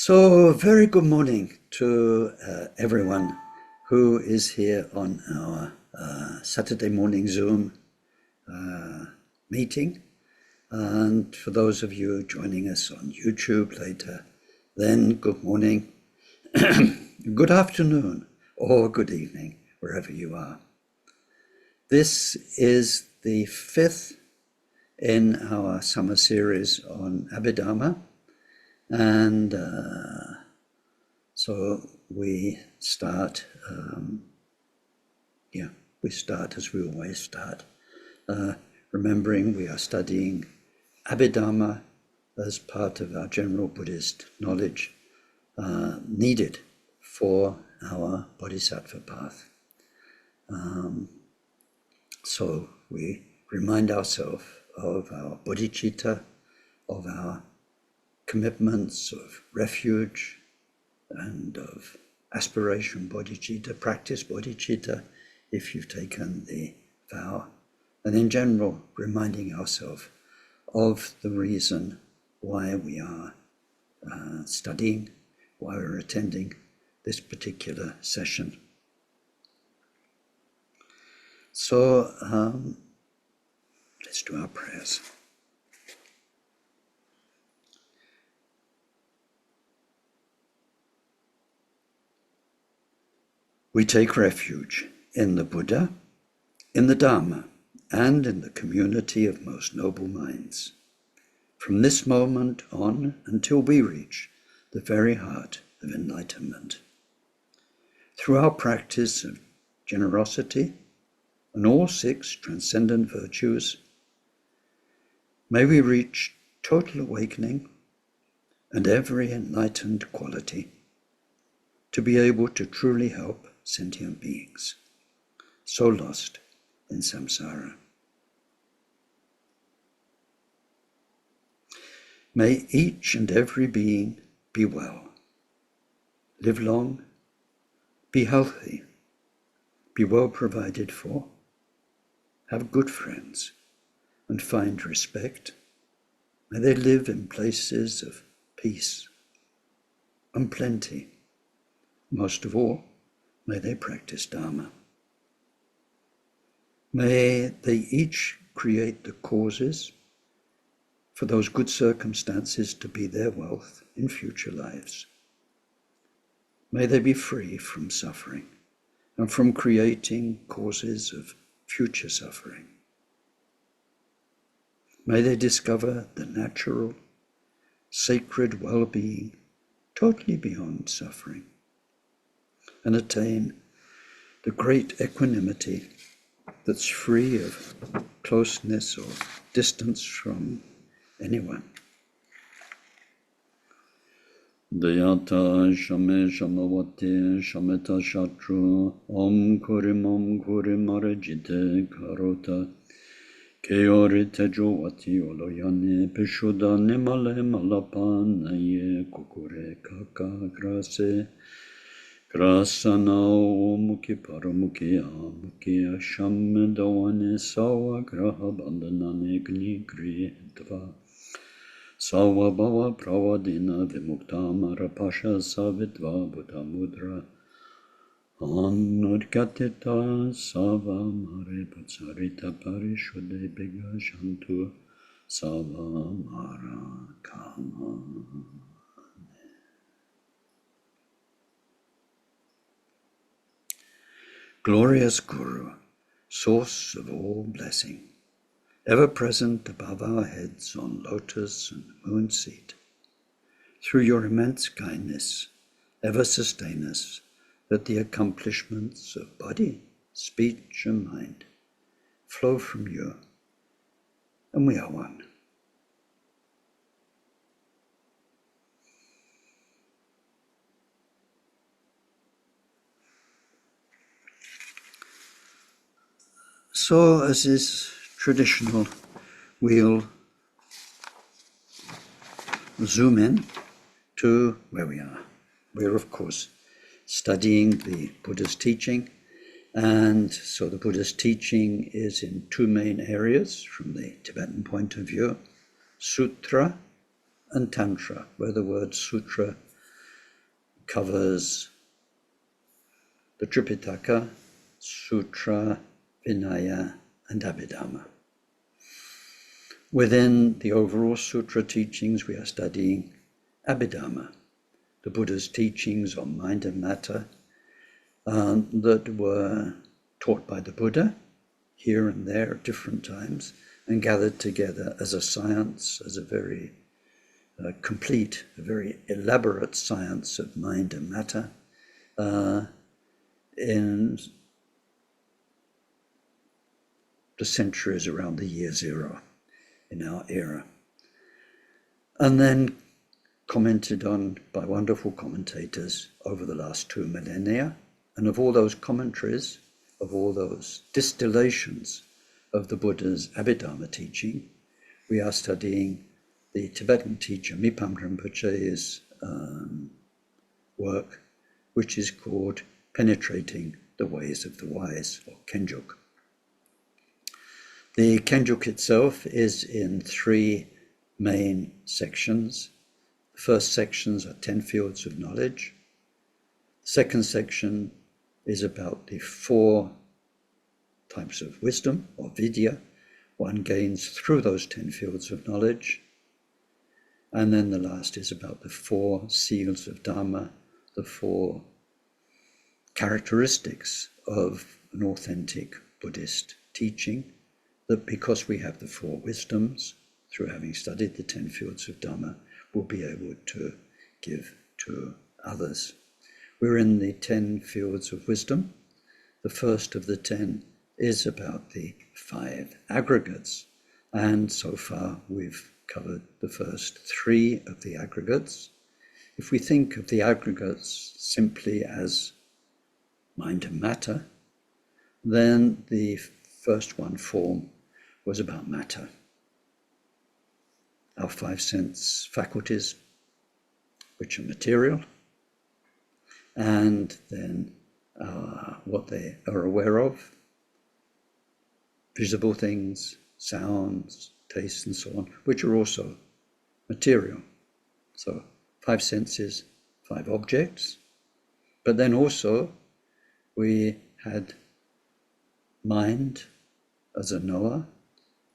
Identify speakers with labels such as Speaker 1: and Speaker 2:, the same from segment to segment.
Speaker 1: So, very good morning to everyone who is here on our Saturday morning Zoom meeting. And for those of you joining us on YouTube later, then good morning, good afternoon, or good evening, wherever you are. This is the fifth in our summer series on Abhidharma. And so we start, as we always start, remembering we are studying Abhidharma as part of our general Buddhist knowledge needed for our Bodhisattva path. So we remind ourselves of our bodhicitta, of our commitments of refuge and of aspiration bodhicitta, practice bodhicitta, if you've taken the vow, and in general reminding ourselves of the reason why we are studying, why we're attending this particular session. So let's do our prayers. We take refuge in the Buddha, in the Dharma, and in the community of most noble minds. From this moment on until we reach the very heart of enlightenment. Through our practice of generosity and all six transcendent virtues, may we reach total awakening and every enlightened quality to be able to truly help sentient beings, so lost in samsara. May each and every being be well, live long, be healthy, be well provided for, have good friends, and find respect. May they live in places of peace and plenty. Most of all, may they practice Dharma. May they each create the causes for those good circumstances to be their wealth in future lives. May they be free from suffering and from creating causes of future suffering. May they discover the natural, sacred well-being totally beyond suffering, and attain the great equanimity that's free of closeness or distance from anyone. Dayata shame shamavate shameta shatru om kurim arajite karota keori tejuvati oloyane peshuda nemale malapanaye kukure kaka grase Grasana Muki Paramuki Amuki Asham Dawane Sawa Graha Bandanane Gni Gridva Sawa Bava Pravadina Vimukta Rapasha Savitva Buddha Mudra Anurgatita Sava Mare Patsarita Parishude Biga Shantu Sava Mara Kama. Glorious Guru, source of all blessing, ever present above our heads on lotus and moon seat, through your immense kindness, ever sustain us that the accomplishments of body, speech, and mind flow from you, and we are one. So, as is traditional, we'll zoom in to where we are. We're, of course, studying the Buddha's teaching, and so the Buddha's teaching is in two main areas from the Tibetan point of view, Sutra and Tantra, where the word Sutra covers the Tripitaka, Sutra, Vinaya, and Abhidharma. Within the overall Sutra teachings, we are studying Abhidharma, the Buddha's teachings on mind and matter that were taught by the Buddha here and there at different times and gathered together as a science, as a very complete, a very elaborate science of mind and matter in the centuries around the year zero in our era. And then commented on by wonderful commentators over the last 2 millennia. And of all those commentaries, of all those distillations of the Buddha's Abhidharma teaching, we are studying the Tibetan teacher Mipam Rinpoche's work, which is called Penetrating the Ways of the Wise, or Kenjuk. The Kenjuk itself is in 3 main sections. The first sections are 10 fields of knowledge. The second section is about the 4 types of wisdom, or vidya, one gains through those 10 fields of knowledge. And then the last is about the 4 seals of Dharma, the 4 characteristics of an authentic Buddhist teaching, that because we have the 4 wisdoms, through having studied the 10 fields of Dharma, we'll be able to give to others. We're in the 10 fields of wisdom. The first of the 10 is about the 5 aggregates, and so far we've covered the first 3 of the aggregates. If we think of the aggregates simply as mind and matter, then the first one, form, was about matter. Our 5 sense faculties, which are material, and then what they are aware of, visible things, sounds, tastes, and so on, which are also material. So 5 senses, 5 objects, but then also we had mind as a knower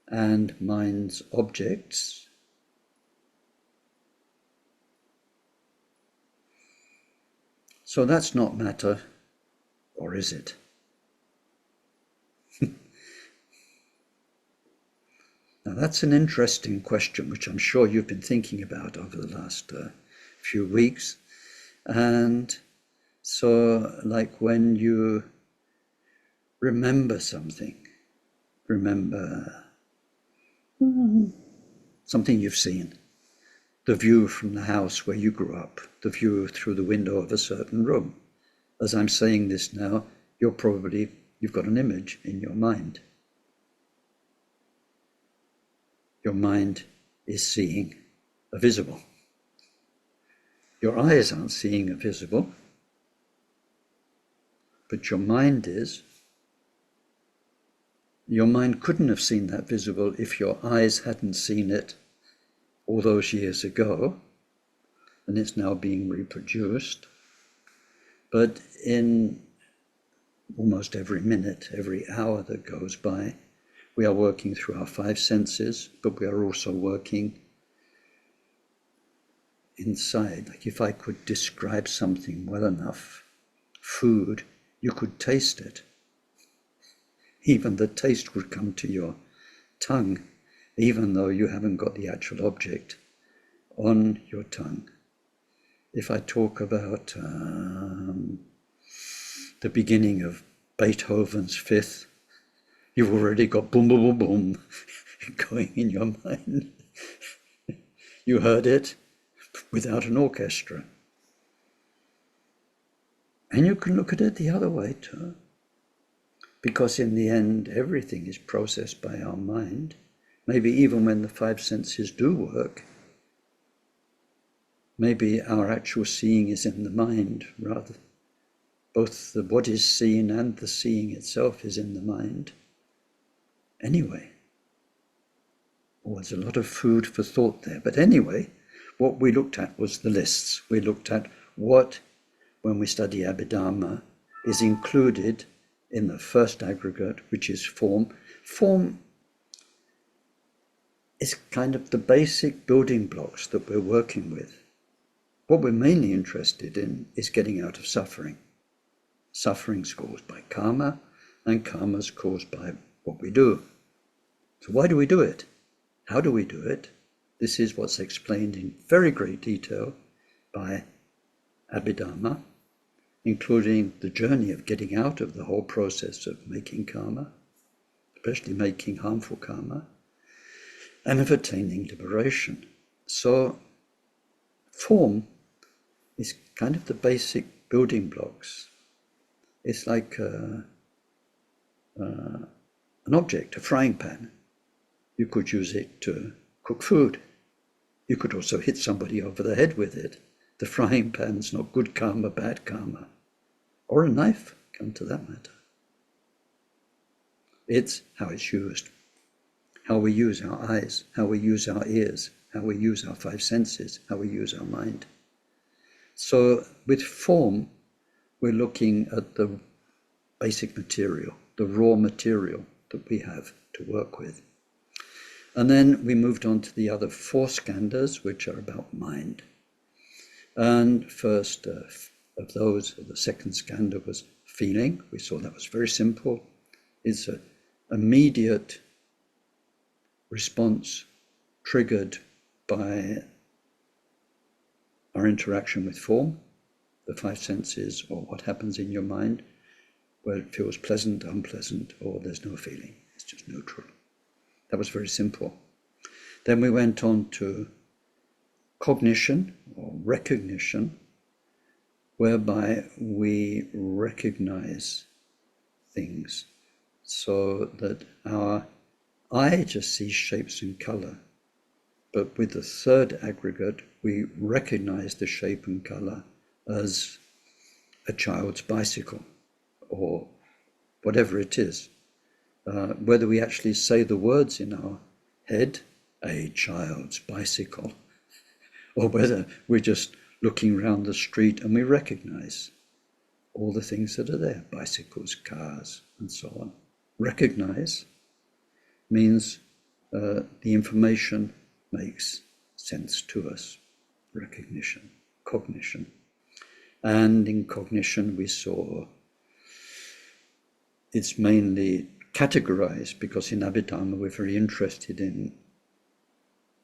Speaker 1: and mind's objects. So that's not matter, or is it? Now that's an interesting question, which I'm sure you've been thinking about over the last few weeks. And so, like when you remember something, remember something you've seen, the view from the house where you grew up, the view through the window of a certain room. As I'm saying this now, you've got an image in your mind. Your mind is seeing a visible. Your eyes aren't seeing a visible, but your mind is. Your mind couldn't have seen that visible if your eyes hadn't seen it all those years ago, and it's now being reproduced. But in almost every minute, every hour that goes by, we are working through our 5 senses, but we are also working inside. Like if I could describe something well enough, food, you could taste it. Even the taste would come to your tongue, even though you haven't got the actual object on your tongue. If I talk about the beginning of Beethoven's Fifth, you've already got boom, boom, boom, boom going in your mind. You heard it without an orchestra. And you can look at it the other way too. Because in the end, everything is processed by our mind. Maybe even when the 5 senses do work, maybe our actual seeing is in the mind rather. Both the what is seen and the seeing itself is in the mind. Anyway, there's a lot of food for thought there. But anyway, what we looked at was the lists. We looked at what when we study Abhidharma is included in the first aggregate, which is form. Form is kind of the basic building blocks that we're working with. What we're mainly interested in is getting out of suffering. Suffering's caused by karma, and karma's caused by what we do. So why do we do it? How do we do it? This is what's explained in very great detail by Abhidharma, including the journey of getting out of the whole process of making karma, especially making harmful karma, and of attaining liberation. So form is kind of the basic building blocks. It's like an object, a frying pan. You could use it to cook food. You could also hit somebody over the head with it. The frying pan's not good karma, bad karma. Or a knife, come to that matter. It's how it's used. How we use our eyes, how we use our ears, how we use our five senses, how we use our mind. So with form, we're looking at the basic material, the raw material that we have to work with. And then we moved on to the other four skandhas, which are about mind. And first of those, the second skandha was feeling. We saw that was very simple. It's an immediate response triggered by our interaction with form, the five senses, or what happens in your mind, where it feels pleasant, unpleasant, or there's no feeling. It's just neutral. That was very simple. Then we went on to cognition or recognition, whereby we recognize things so that our eye just sees shapes and color. But with the third aggregate, we recognize the shape and color as a child's bicycle or whatever it is. Whether we actually say the words in our head, a child's bicycle, or whether we're just looking around the street and we recognize all the things that are there, bicycles, cars, and so on. Recognize means the information makes sense to us. Recognition, cognition. And in cognition we saw it's mainly categorized, because in Abhidharma we're very interested in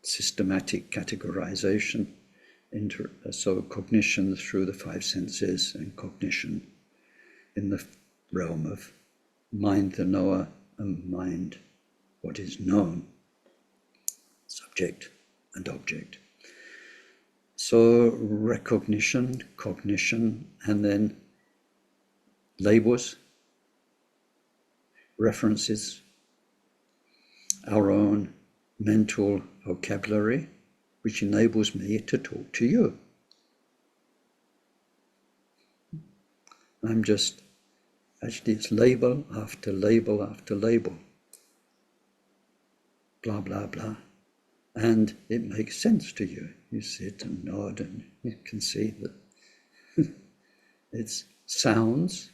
Speaker 1: systematic categorization. So cognition through the five senses, and cognition in the realm of mind the knower and mind what is known, subject and object. So recognition, cognition, and then labels, references, our own mental vocabulary, which enables me to talk to you. I'm just, actually it's label after label after label. Blah, blah, blah. And it makes sense to you. You sit and nod and you can see that it's sounds.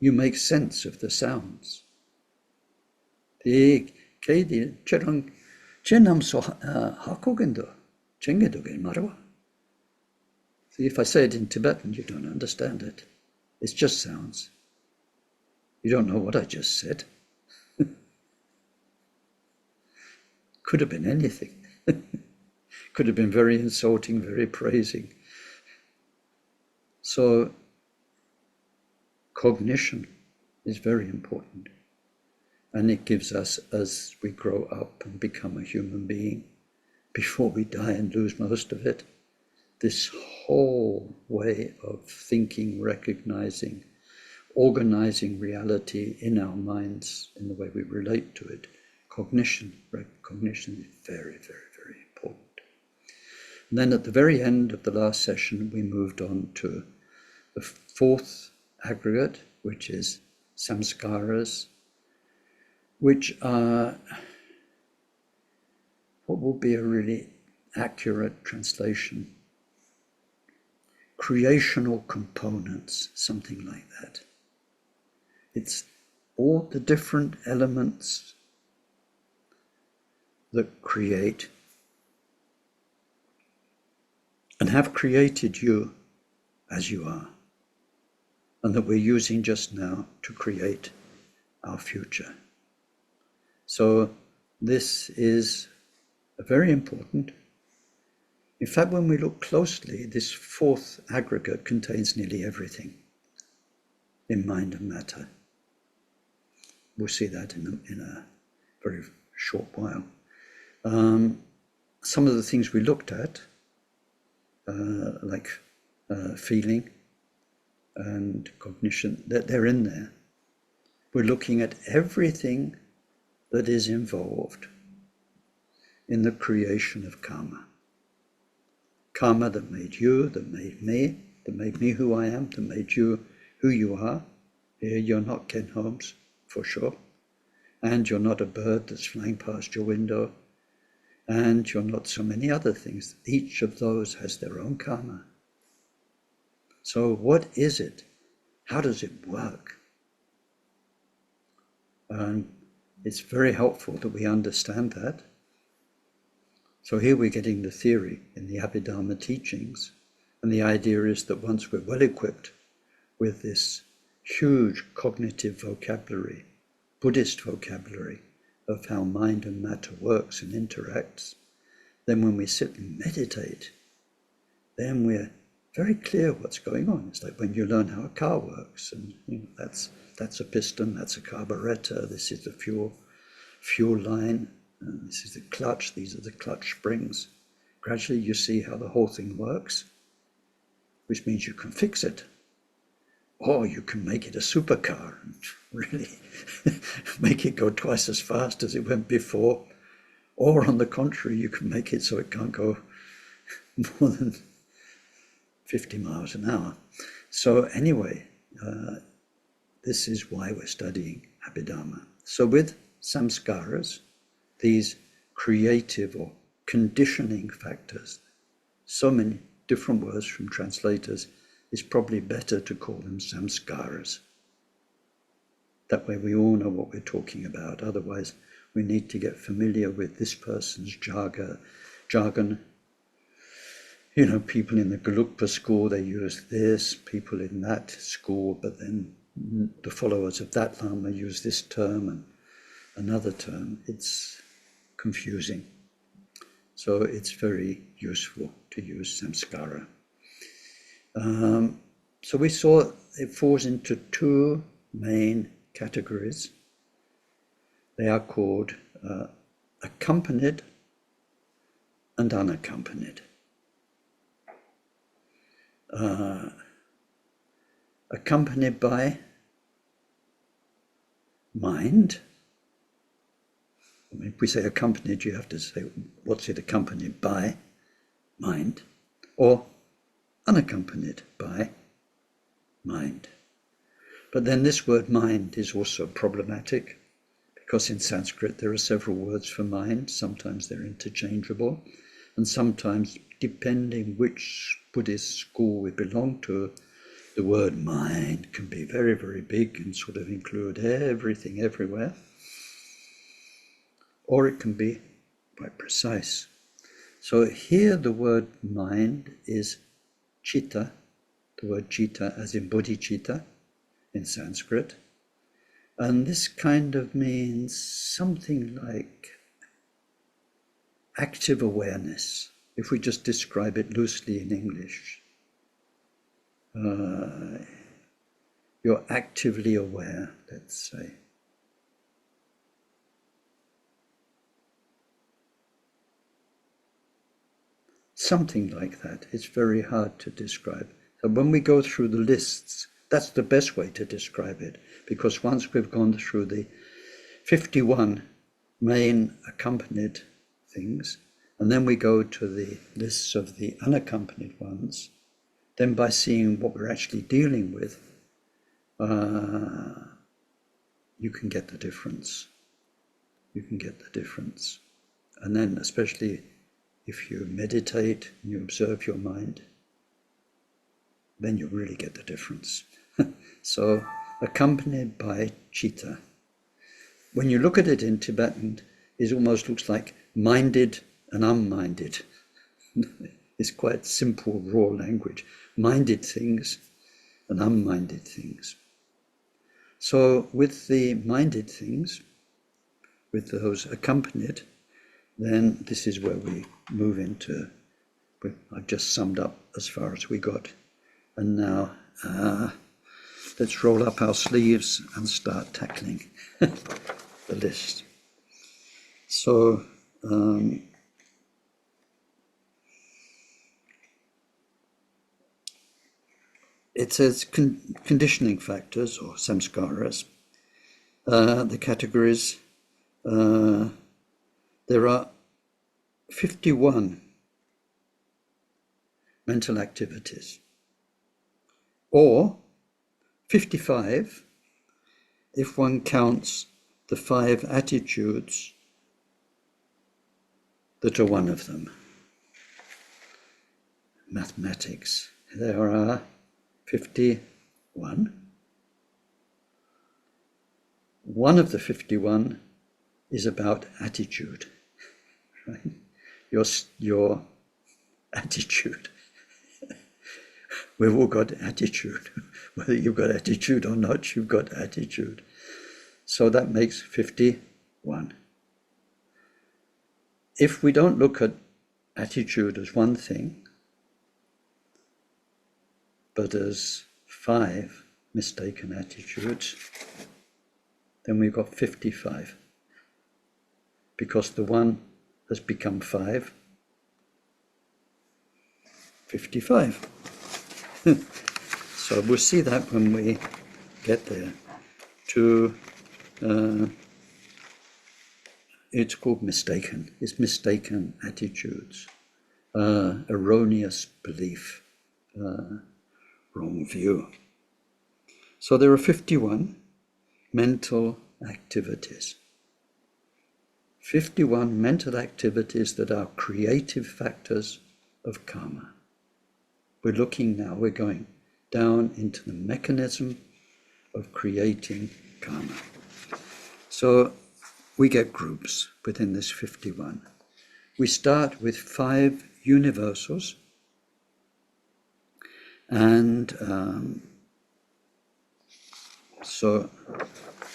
Speaker 1: You make sense of the sounds. See, if I say it in Tibetan, you don't understand it. It's just sounds. You don't know what I just said. Could have been anything. Could have been very insulting, very praising. So cognition is very important. And it gives us, as we grow up and become a human being, before we die and lose most of it, this whole way of thinking, recognizing, organizing reality in our minds, in the way we relate to it. Cognition is very, very, very important. And then at the very end of the last session, we moved on to the fourth aggregate, which is samskaras, which are what will be a really accurate translation. creational components, something like that. It's all the different elements that create and have created you as you are, and that we're using just now to create our future. So this is very important. In fact, when we look closely, this fourth aggregate contains nearly everything in mind and matter. We'll see that in a very short while. Some of the things we looked at, like feeling and cognition, they're in there. We're looking at everything that is involved in the creation of karma. Karma that made you, that made me who I am, that made you who you are. Here you're not Ken Holmes, for sure. And you're not a bird that's flying past your window. And you're not so many other things. Each of those has their own karma. So what is it? How does it work? And it's very helpful that we understand that. So here we're getting the theory in the Abhidharma teachings. And the idea is that once we're well equipped with this huge cognitive vocabulary, Buddhist vocabulary of how mind and matter works and interacts, then when we sit and meditate, then we're very clear what's going on. It's like when you learn how a car works, and that's a piston, that's a carburetor, this is the fuel line, and this is the clutch, these are the clutch springs. Gradually you see how the whole thing works, which means you can fix it. Or you can make it a supercar and really make it go twice as fast as it went before. Or on the contrary, you can make it so it can't go more than 50 miles an hour. So anyway, this is why we're studying Abhidharma. So with samskaras, these creative or conditioning factors, so many different words from translators, it's probably better to call them samskaras. That way we all know what we're talking about. Otherwise, we need to get familiar with this person's jargon. You know, people in the Gelugpa school, they use this, people in that school, but then the followers of that Lama use this term and another term. It's confusing. So it's very useful to use samskara. So we saw it falls into two main categories. They are called accompanied and unaccompanied. Accompanied by mind. I mean, if we say accompanied, you have to say, what's it accompanied by? Mind. Or unaccompanied by mind. But then this word mind is also problematic, because in Sanskrit there are several words for mind. Sometimes they're interchangeable, and sometimes, depending which Buddhist school we belong to, the word mind can be very, very big and sort of include everything everywhere. Or it can be quite precise. So here the word mind is chitta, the word chitta as in bodhicitta in Sanskrit. And this kind of means something like active awareness, if we just describe it loosely in English. You're actively aware, let's say. Something like that. It's very hard to describe. So when we go through the lists, that's the best way to describe it, because once we've gone through the 51 main accompanied things, and then we go to the lists of the unaccompanied ones, then by seeing what we're actually dealing with, you can get the difference. You can get the difference. And then especially if you meditate and you observe your mind, then you really get the difference. So, accompanied by chitta. When you look at it in Tibetan, it almost looks like minded and unminded. It's quite simple, raw language. Minded things and unminded things. So with the minded things, with those accompanied, then this is where we move into, I've just summed up as far as we got. And now let's roll up our sleeves and start tackling the list. So it says conditioning factors or samskaras. The categories, there are 51 mental activities, or 55 if one counts the 5 attitudes that are one of them. Mathematics. There are 51. One of the 51 is about attitude, right? Your attitude. We've all got attitude. Whether you've got attitude or not, you've got attitude. So that makes 51. If we don't look at attitude as one thing, but as 5 mistaken attitudes, then we've got 55. Because the one has become 5, 55. So we'll see that when we get there. It's called mistaken. It's mistaken attitudes, erroneous belief, wrong view. So there are 51 mental activities. 51 mental activities that are creative factors of karma. We're looking now, we're going down into the mechanism of creating karma. So we get groups within this 51. We start with 5 universals, and so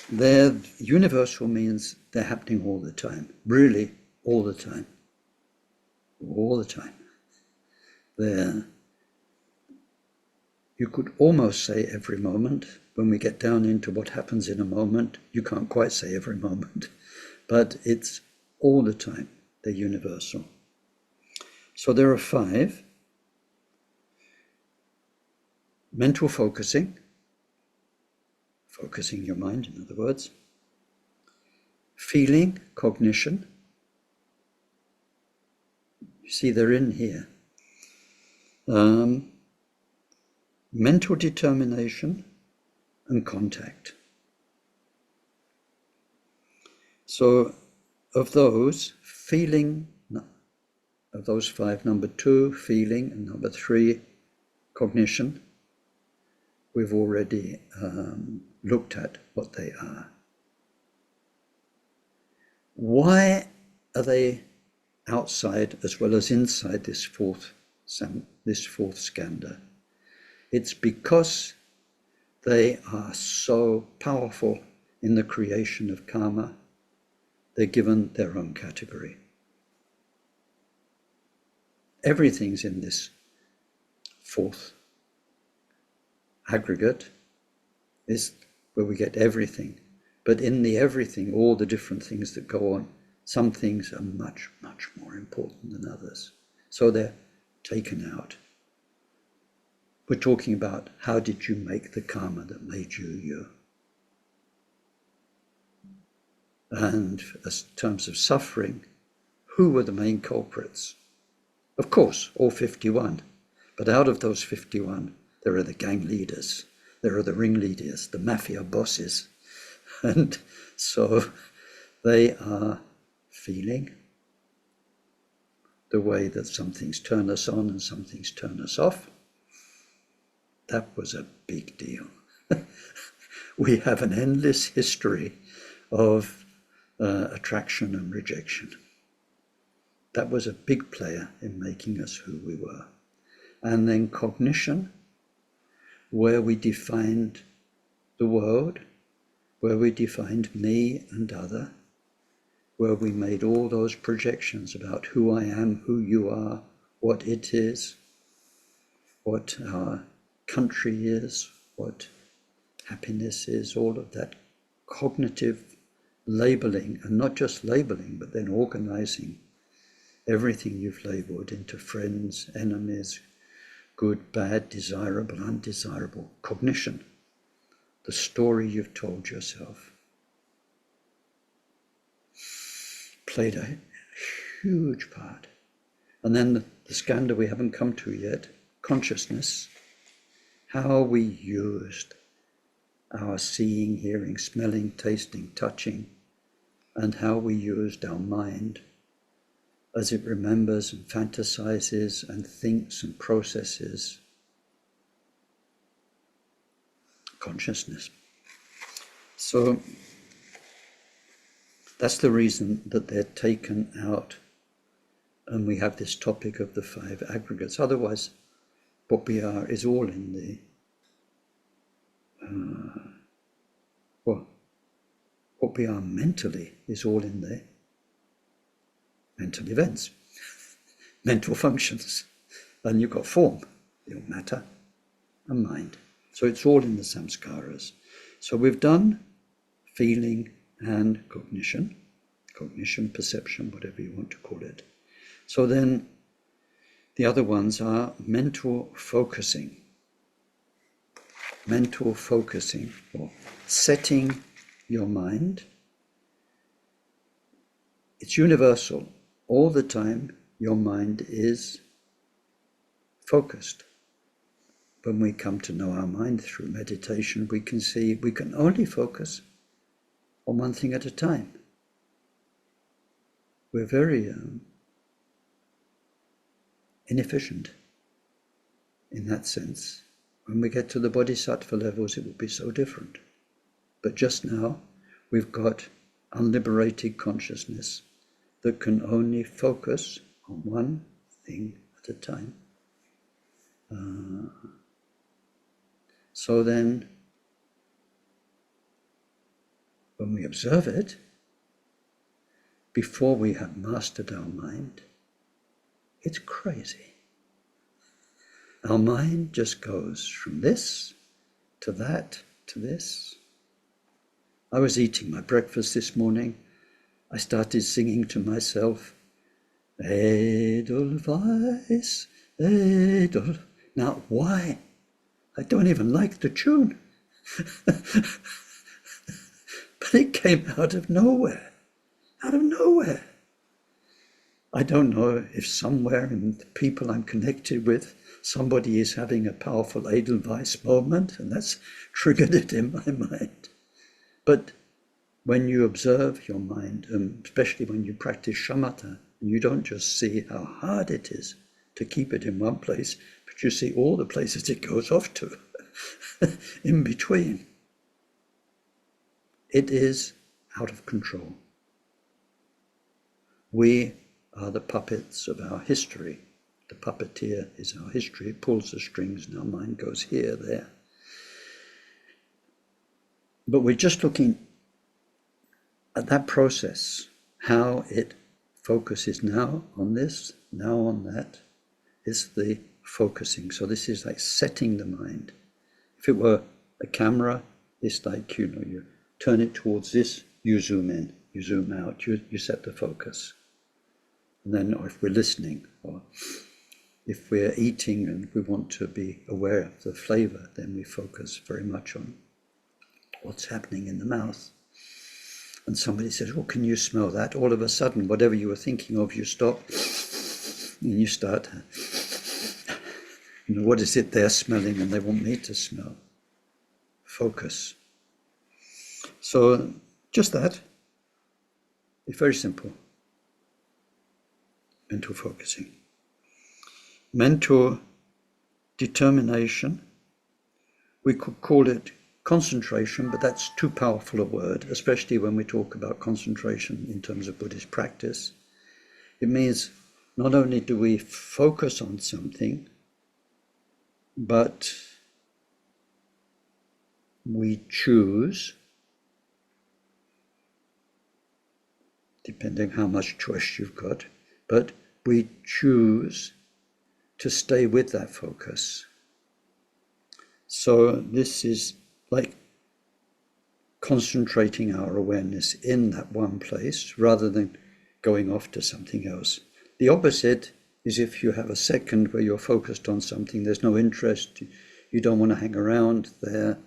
Speaker 1: they're universal means they're happening all the time, really all the time, all the time. You could almost say every moment. When we get down into what happens in a moment, you can't quite say every moment, but it's all the time. They're universal. So there are 5. Mental focusing your mind, in other words. Feeling, cognition. You see, they're in here. Mental determination and contact. So of those, feeling, of those 5, number 2, feeling, and number 3, cognition, we've already looked at what they are. Why are they outside as well as inside this fourth skandha? It's because they are so powerful in the creation of karma, they're given their own category. Everything's in this 4th aggregate, is where we get everything. But in the everything, all the different things that go on, some things are much, much more important than others. So they're taken out. We're talking about how did you make the karma that made you you? And in terms of suffering, who were the main culprits? Of course, all 51. But out of those 51, there are the gang leaders, there are the ringleaders, the mafia bosses. And so they are feeling the way that some things turn us on and some things turn us off. that was a big deal. We have an endless history of attraction and rejection. That was a big player in making us who we were. And then cognition, where we defined the world, where we defined me and other, where we made all those projections about who I am, who you are, what it is, what our country is, what happiness is, all of that cognitive labeling, and not just labeling, but then organizing everything you've labeled into friends, enemies, good, bad, desirable, undesirable. Cognition, the story you've told yourself, played a huge part. And then the skanda we haven't come to yet, consciousness, how we used our seeing, hearing, smelling, tasting, touching, and how we used our mind as it remembers and fantasizes and thinks and processes consciousness. So that's the reason that they're taken out, and we have this topic of the 5 aggregates. Otherwise, what we are is all in the what we are mentally is all in the mental events, mental functions. And you've got form, your matter, and mind. So it's all in the samskaras. So we've done feeling and cognition, perception, whatever you want to call it. So then the other ones are mental focusing, or setting your mind. It's universal. All the time your mind is focused. When we come to know our mind through meditation, we can see we can only focus on one thing at a time. We're very inefficient in that sense. When we get to the bodhisattva levels, it will be so different. But just now, we've got unliberated consciousness that can only focus on one thing at a time. So then, when we observe it, before we have mastered our mind, it's crazy. Our mind just goes from this to that to this. I was eating my breakfast this morning. I started singing to myself, Edelweiss, Edel. Now, why? I don't even like the tune. But it came out of nowhere. Out of nowhere. I don't know if somewhere in the people I'm connected with, somebody is having a powerful Edelweiss moment, and that's triggered it in my mind. But when you observe your mind, especially when you practice shamatha, you don't just see how hard it is to keep it in one place, but you see all the places it goes off to in between. It is out of control. We are the puppets of our history. The puppeteer is our history. It pulls the strings and our mind goes here, there. But we're just looking at that process, how it focuses now on this, now on that. It's the focusing. So this is like setting the mind. If it were a camera, it's like, you turn it towards this, you zoom in, you zoom out, you set the focus. And then if we're listening, or if we're eating and we want to be aware of the flavor, then we focus very much on what's happening in the mouth. And somebody says, well, can you smell that? All of a sudden, whatever you were thinking of, you stop and you start, what is it they're smelling and they want me to smell? Focus. So just that. It's very simple. Mental focusing. Mental determination We could call it concentration, but that's too powerful a word, especially when we talk about concentration in terms of Buddhist practice. It means not only do we focus on something, but we choose, depending how much choice you've got, but we choose to stay with that focus. So this is like concentrating our awareness in that one place rather than going off to something else. The opposite is if you have a second where you're focused on something, there's no interest, you don't want to hang around there,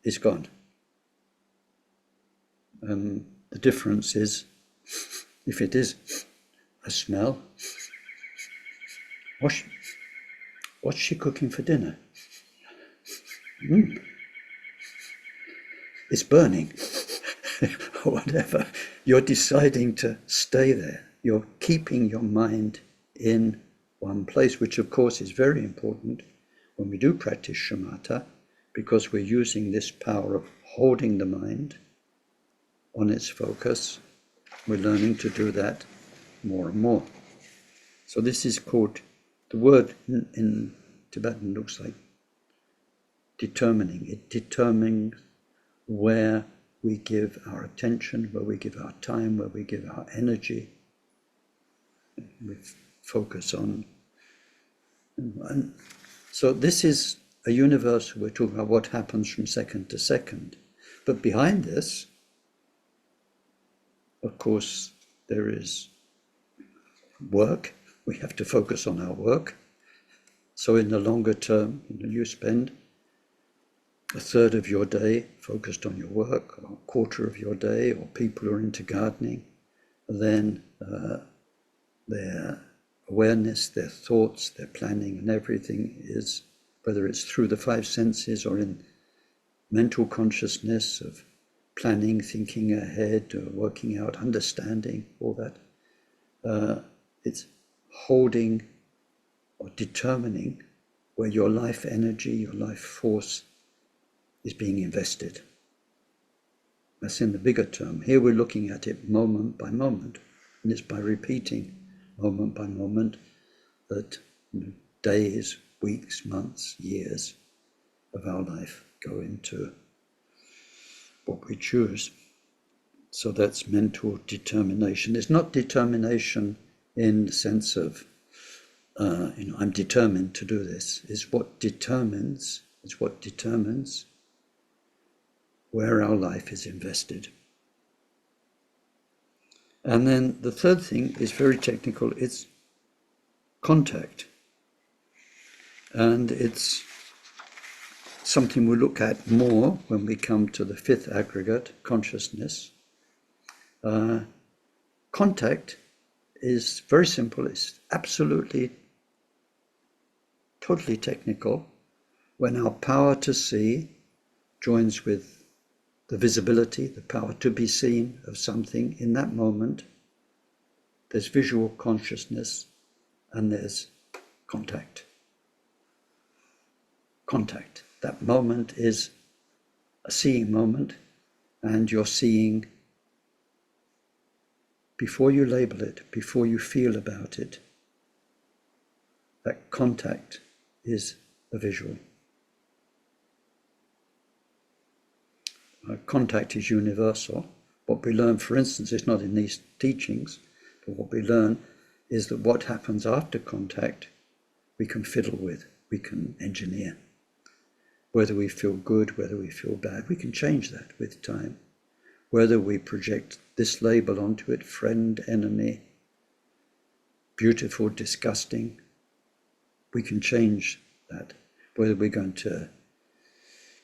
Speaker 1: it's gone. The difference is, if it is a smell, what's she cooking for dinner? It's burning, or whatever. You're deciding to stay there. You're keeping your mind in one place, which of course is very important when we do practice shamatha, because we're using this power of holding the mind on its focus. We're learning to do that more and more. So this is called, the word in Tibetan looks like determining. It determines where we give our attention, where we give our time, where we give our energy. We focus on. And so this is a universe, we're talking about what happens from second to second. But behind this, of course, there is work. We have to focus on our work. So in the longer term, you spend a third of your day focused on your work, or a quarter of your day, or people who are into gardening. Then their awareness, their thoughts, their planning and everything is, whether it's through the five senses or in mental consciousness of planning, thinking ahead, or working out, understanding, all that. It's holding or determining where your life energy, your life force is being invested. That's in the bigger term. Here we're looking at it moment by moment, and it's by repeating moment by moment that days, weeks, months, years of our life go into what we choose. So that's mental determination. It's not determination in the sense of, I'm determined to do this. It's what determines where our life is invested. And then the third thing is very technical. It's contact. And it's something we'll look at more when we come to the fifth aggregate, consciousness. Contact is very simple. It's absolutely, totally technical. When our power to see joins with the visibility, the power to be seen of something in that moment, there's visual consciousness and there's contact. Contact. That moment is a seeing moment, and you're seeing before you label it, before you feel about it. That contact is a visual. Contact is universal. What we learn, for instance, is not in these teachings, but what we learn is that what happens after contact, we can fiddle with, we can engineer. Whether we feel good, whether we feel bad, we can change that with time. Whether we project this label onto it, friend, enemy, beautiful, disgusting, we can change that. Whether we're going to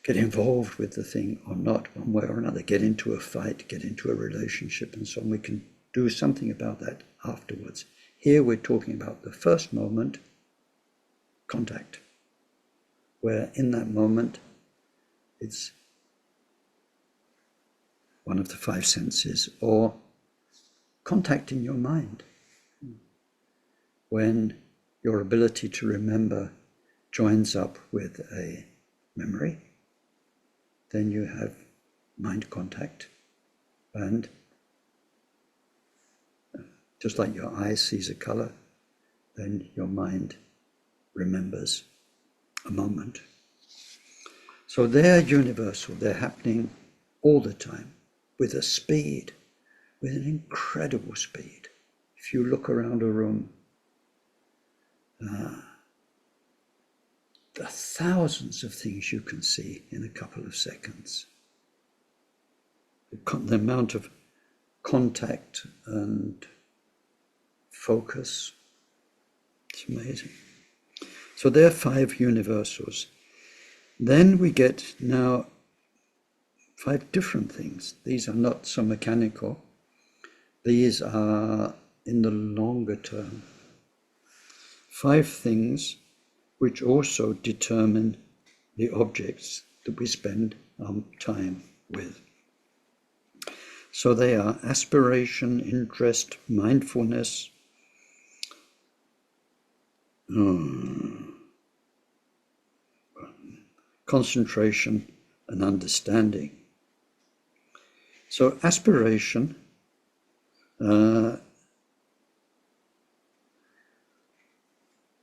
Speaker 1: get involved with the thing or not, one way or another, get into a fight, get into a relationship and so on, we can do something about that afterwards. Here we're talking about the first moment, contact, where in that moment it's one of the five senses, or contact in your mind, when your ability to remember joins up with a memory. Then you have mind contact, and just like your eye sees a color, then your mind remembers a moment. So they're universal, they're happening all the time with a speed, with an incredible speed. If you look around a room, the thousands of things you can see in a couple of seconds. The amount of contact and focus, it's amazing. So there are 5 universals. Then we get now 5 different things. These are not so mechanical. These are in the longer term. 5 things which also determine the objects that we spend our time with. So they are aspiration, interest, mindfulness, concentration, and understanding. So aspiration,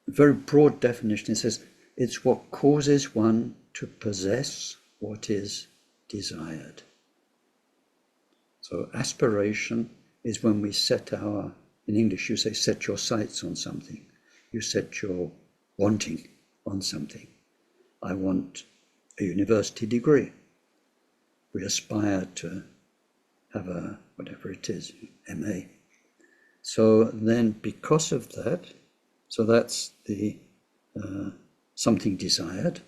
Speaker 1: very broad definition. It says it's what causes one to possess what is desired. So aspiration is when we set our, in English you say set your sights on something. You set your wanting on something. I want a university degree. We aspire to have a, whatever it is, MA. So then because of that, so that's the something desired.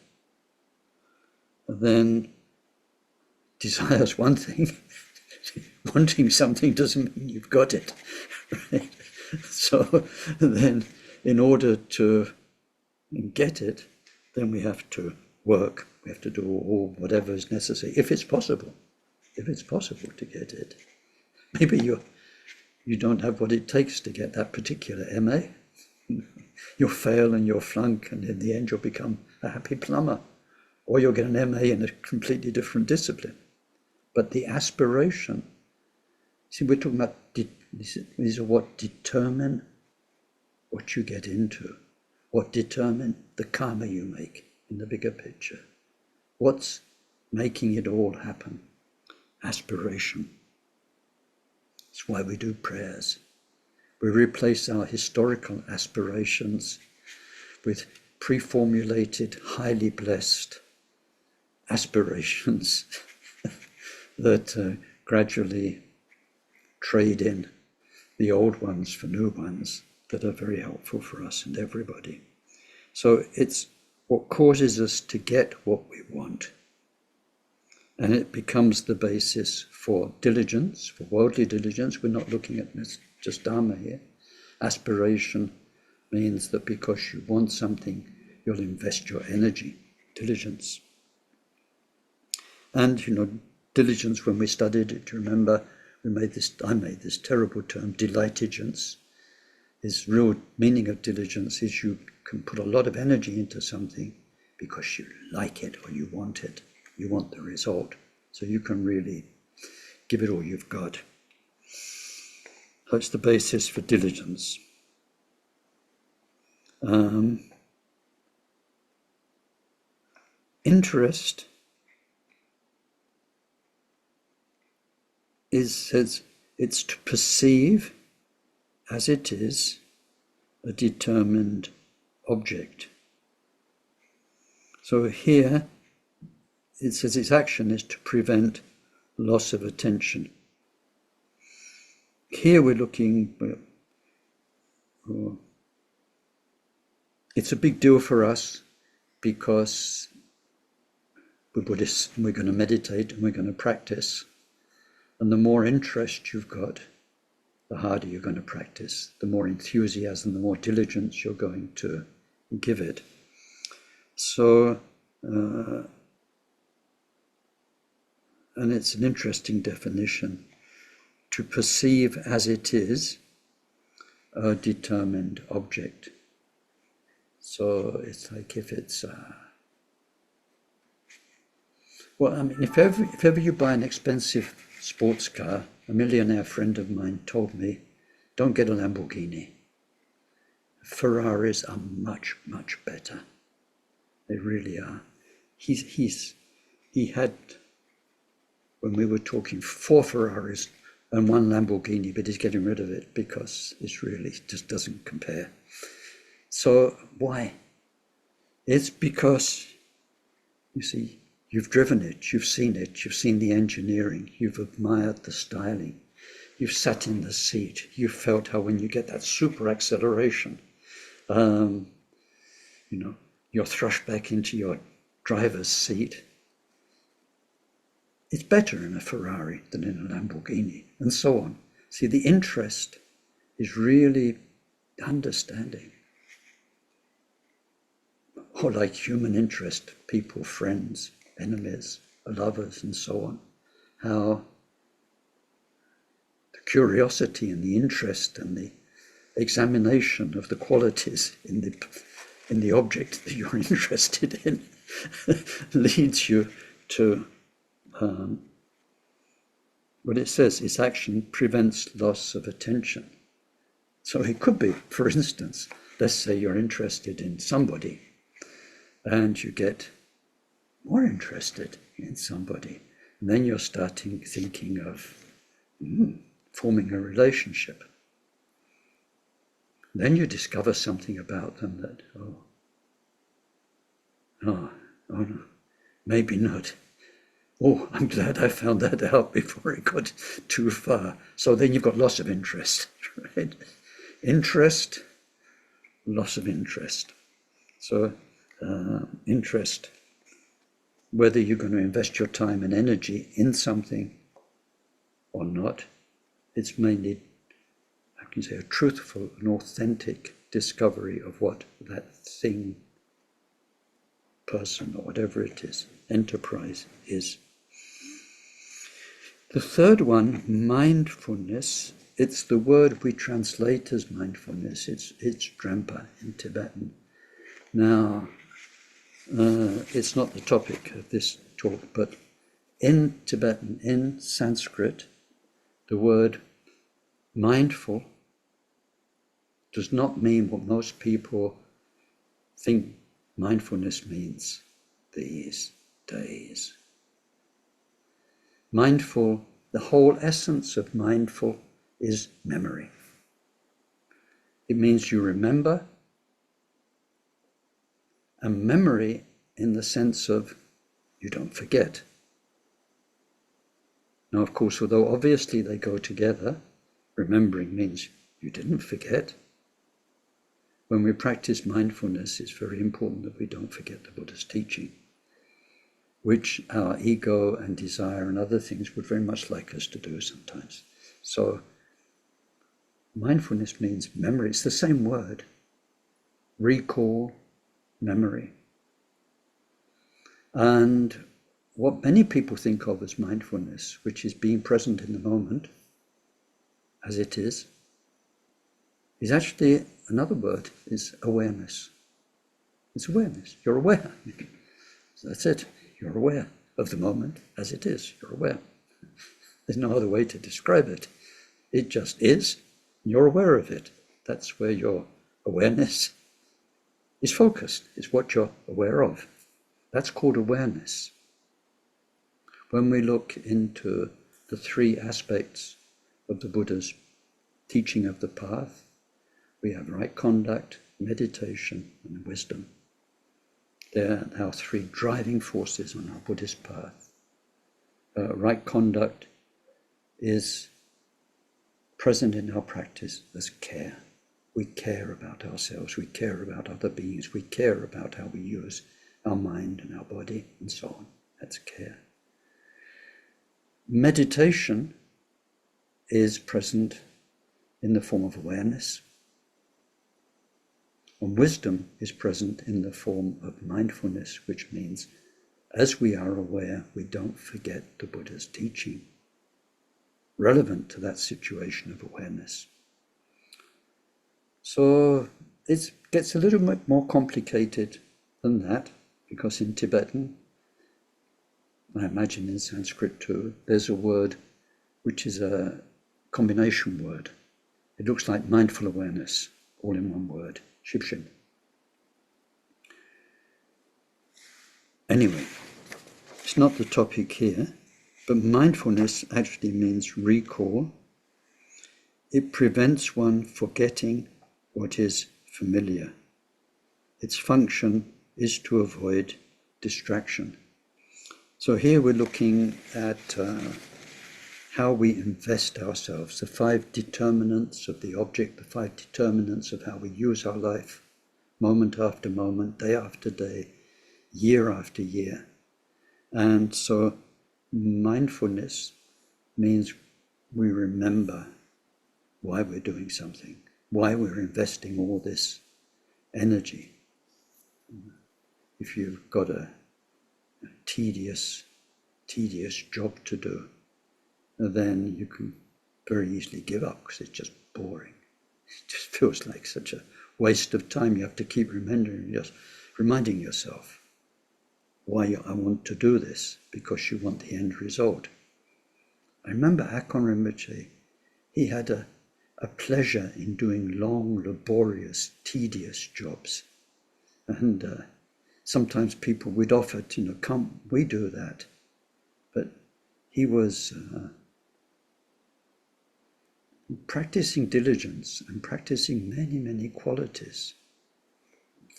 Speaker 1: Then desire's one thing. Wanting something doesn't mean you've got it. Right? So then in order to get it, then we have to work. We have to do all whatever is necessary, if it's possible. If it's possible to get it. Maybe you don't have what it takes to get that particular MA. You'll fail and you'll flunk, and in the end you'll become a happy plumber. Or you'll get an MA in a completely different discipline. But the aspiration, see, we're talking about, these are what determine what you get into, what determine the karma you make in the bigger picture. What's making it all happen? Aspiration. That's why we do prayers. We replace our historical aspirations with pre-formulated, highly blessed aspirations that gradually trade in the old ones for new ones that are very helpful for us and everybody. So it's what causes us to get what we want. And it becomes the basis for diligence, for worldly diligence. We're not looking at just Dharma here. Aspiration means that because you want something, you'll invest your energy, diligence. And, diligence, when we studied it, remember, I made this terrible term, delightigence. This real meaning of diligence is you can put a lot of energy into something because you like it or you want it. You want the result. So you can really give it all you've got. So it's the basis for diligence. Interest says it's to perceive as it is a determined object. So here it says its action is to prevent loss of attention. Here we're looking, it's a big deal for us because we're Buddhists and we're going to meditate and we're going to practice. And the more interest you've got, the harder you're going to practice, the more enthusiasm, the more diligence you're going to give it. So, and it's an interesting definition, to perceive as it is a determined object. So it's like if it's Well, I mean, if ever you buy an expensive sports car, a millionaire friend of mine told me, don't get a Lamborghini. Ferraris are much, much better. They really are. He had, when we were talking, 4 Ferraris and 1 Lamborghini, but he's getting rid of it because it really just doesn't compare. So why? It's because, you see, you've driven it, you've seen the engineering, you've admired the styling, you've sat in the seat, you've felt how when you get that super acceleration, you're thrust back into your driver's seat. It's better in a Ferrari than in a Lamborghini, and so on. See, the interest is really understanding. Or like human interest, people, friends, enemies, lovers, and so on. How the curiosity and the interest and the examination of the qualities in the object that you're interested in leads you to what it says, its action prevents loss of attention. So it could be, for instance, let's say you're interested in somebody and you get more interested in somebody, and then you're thinking of forming a relationship. Then you discover something about them that, oh no, maybe not. Oh, I'm glad I found that out before it got too far. So then you've got loss of interest, right? Interest, loss of interest. So interest, whether you're going to invest your time and energy in something or not, it's mainly, I can say, a truthful and authentic discovery of what that thing, person, or whatever it is, enterprise is. The third one, mindfulness, it's the word we translate as mindfulness. It's Drampa in Tibetan. Now, it's not the topic of this talk, but in Tibetan, in Sanskrit, the word mindful does not mean what most people think mindfulness means these days. Mindful, the whole essence of mindful is memory. It means you remember, and memory in the sense of you don't forget. Now, of course, although obviously they go together, remembering means you didn't forget. When we practice mindfulness, it's very important that we don't forget the Buddha's teaching, which our ego and desire and other things would very much like us to do sometimes. So mindfulness means memory. It's the same word. Recall, memory. And what many people think of as mindfulness, which is being present in the moment, as it is actually another word, is awareness. It's awareness. You're aware. So that's it. You're aware of the moment as it is. You're aware. There's no other way to describe it. It just is. You're aware of it. That's where your awareness is focused. It's what you're aware of. That's called awareness. When we look into the 3 aspects of the Buddha's teaching of the path, we have right conduct, meditation, and wisdom. They're our 3 driving forces on our Buddhist path. Right conduct is present in our practice as care. We care about ourselves, we care about other beings, we care about how we use our mind and our body, and so on. That's care. Meditation is present in the form of awareness. And wisdom is present in the form of mindfulness, which means as we are aware, we don't forget the Buddha's teaching relevant to that situation of awareness. So it gets a little bit more complicated than that, because in Tibetan, I imagine in Sanskrit too, there's a word which is a combination word. It looks like mindful awareness, all in one word, shibshin. Anyway, it's not the topic here, but mindfulness actually means recall. It prevents one forgetting what is familiar. Its function is to avoid distraction. So here we're looking at how we invest ourselves, the 5 determinants of the object, the 5 determinants of how we use our life, moment after moment, day after day, year after year. And so mindfulness means we remember why we're doing something, why we're investing all this energy. If you've got a tedious job to do, then you can very easily give up because it's just boring. It just feels like such a waste of time. You have to keep reminding yourself why I want to do this, because you want the end result. I remember Akon Rinpoche, he had a pleasure in doing long, laborious, tedious jobs. And sometimes people would offer to, can't we do that? But he was practicing diligence and practicing many, many qualities,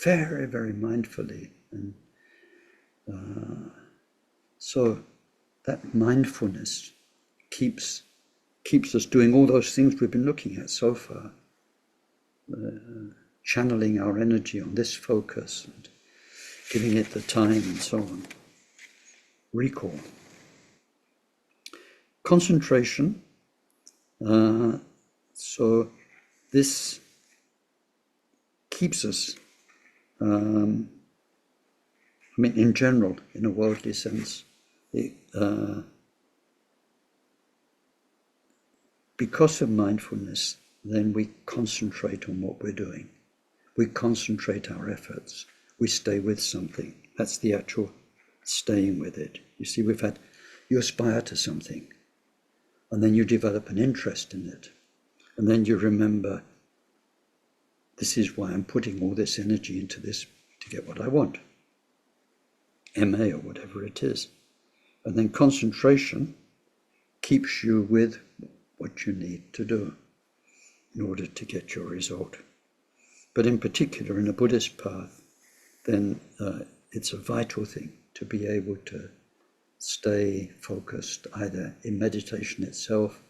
Speaker 1: very, very mindfully. And so that mindfulness keeps us doing all those things we've been looking at so far, channeling our energy on this focus and giving it the time and so on. Recall. Concentration. So this keeps us, in general, in a worldly sense, because of mindfulness, then we concentrate on what we're doing. We concentrate our efforts. We stay with something. That's the actual staying with it. You see, you aspire to something, and then you develop an interest in it. And then you remember, this is why I'm putting all this energy into this to get what I want. MA or whatever it is. And then concentration keeps you with what you need to do in order to get your result. But in particular, in a Buddhist path, then it's a vital thing to be able to stay focused, either in meditation itself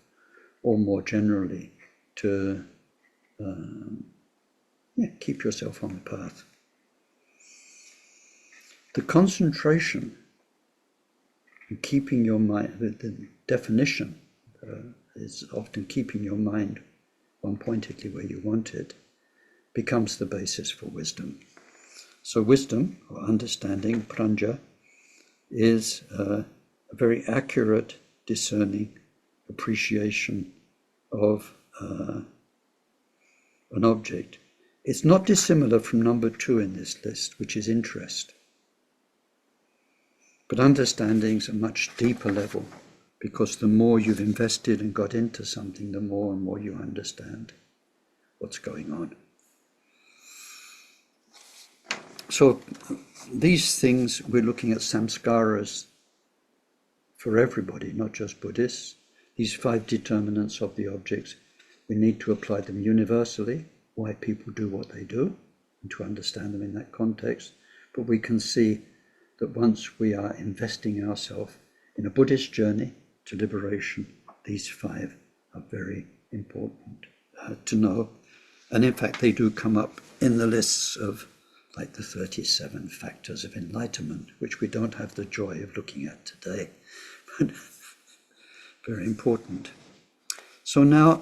Speaker 1: or more generally to keep yourself on the path. The concentration and keeping your mind, the definition is often keeping your mind one-pointedly where you want it, becomes the basis for wisdom. So wisdom, or understanding, pranja, is a very accurate, discerning appreciation of an object. It's not dissimilar from number 2 in this list, which is interest. But understanding's a much deeper level, because the more you've invested and got into something, the more and more you understand what's going on. So these things, we're looking at samskaras for everybody, not just Buddhists. These 5 determinants of the objects, we need to apply them universally, why people do what they do, and to understand them in that context. But we can see that once we are investing ourselves in a Buddhist journey to liberation, these 5 are very important to know. And in fact, they do come up in the lists of like the 37 factors of enlightenment, which we don't have the joy of looking at today, but very important. So now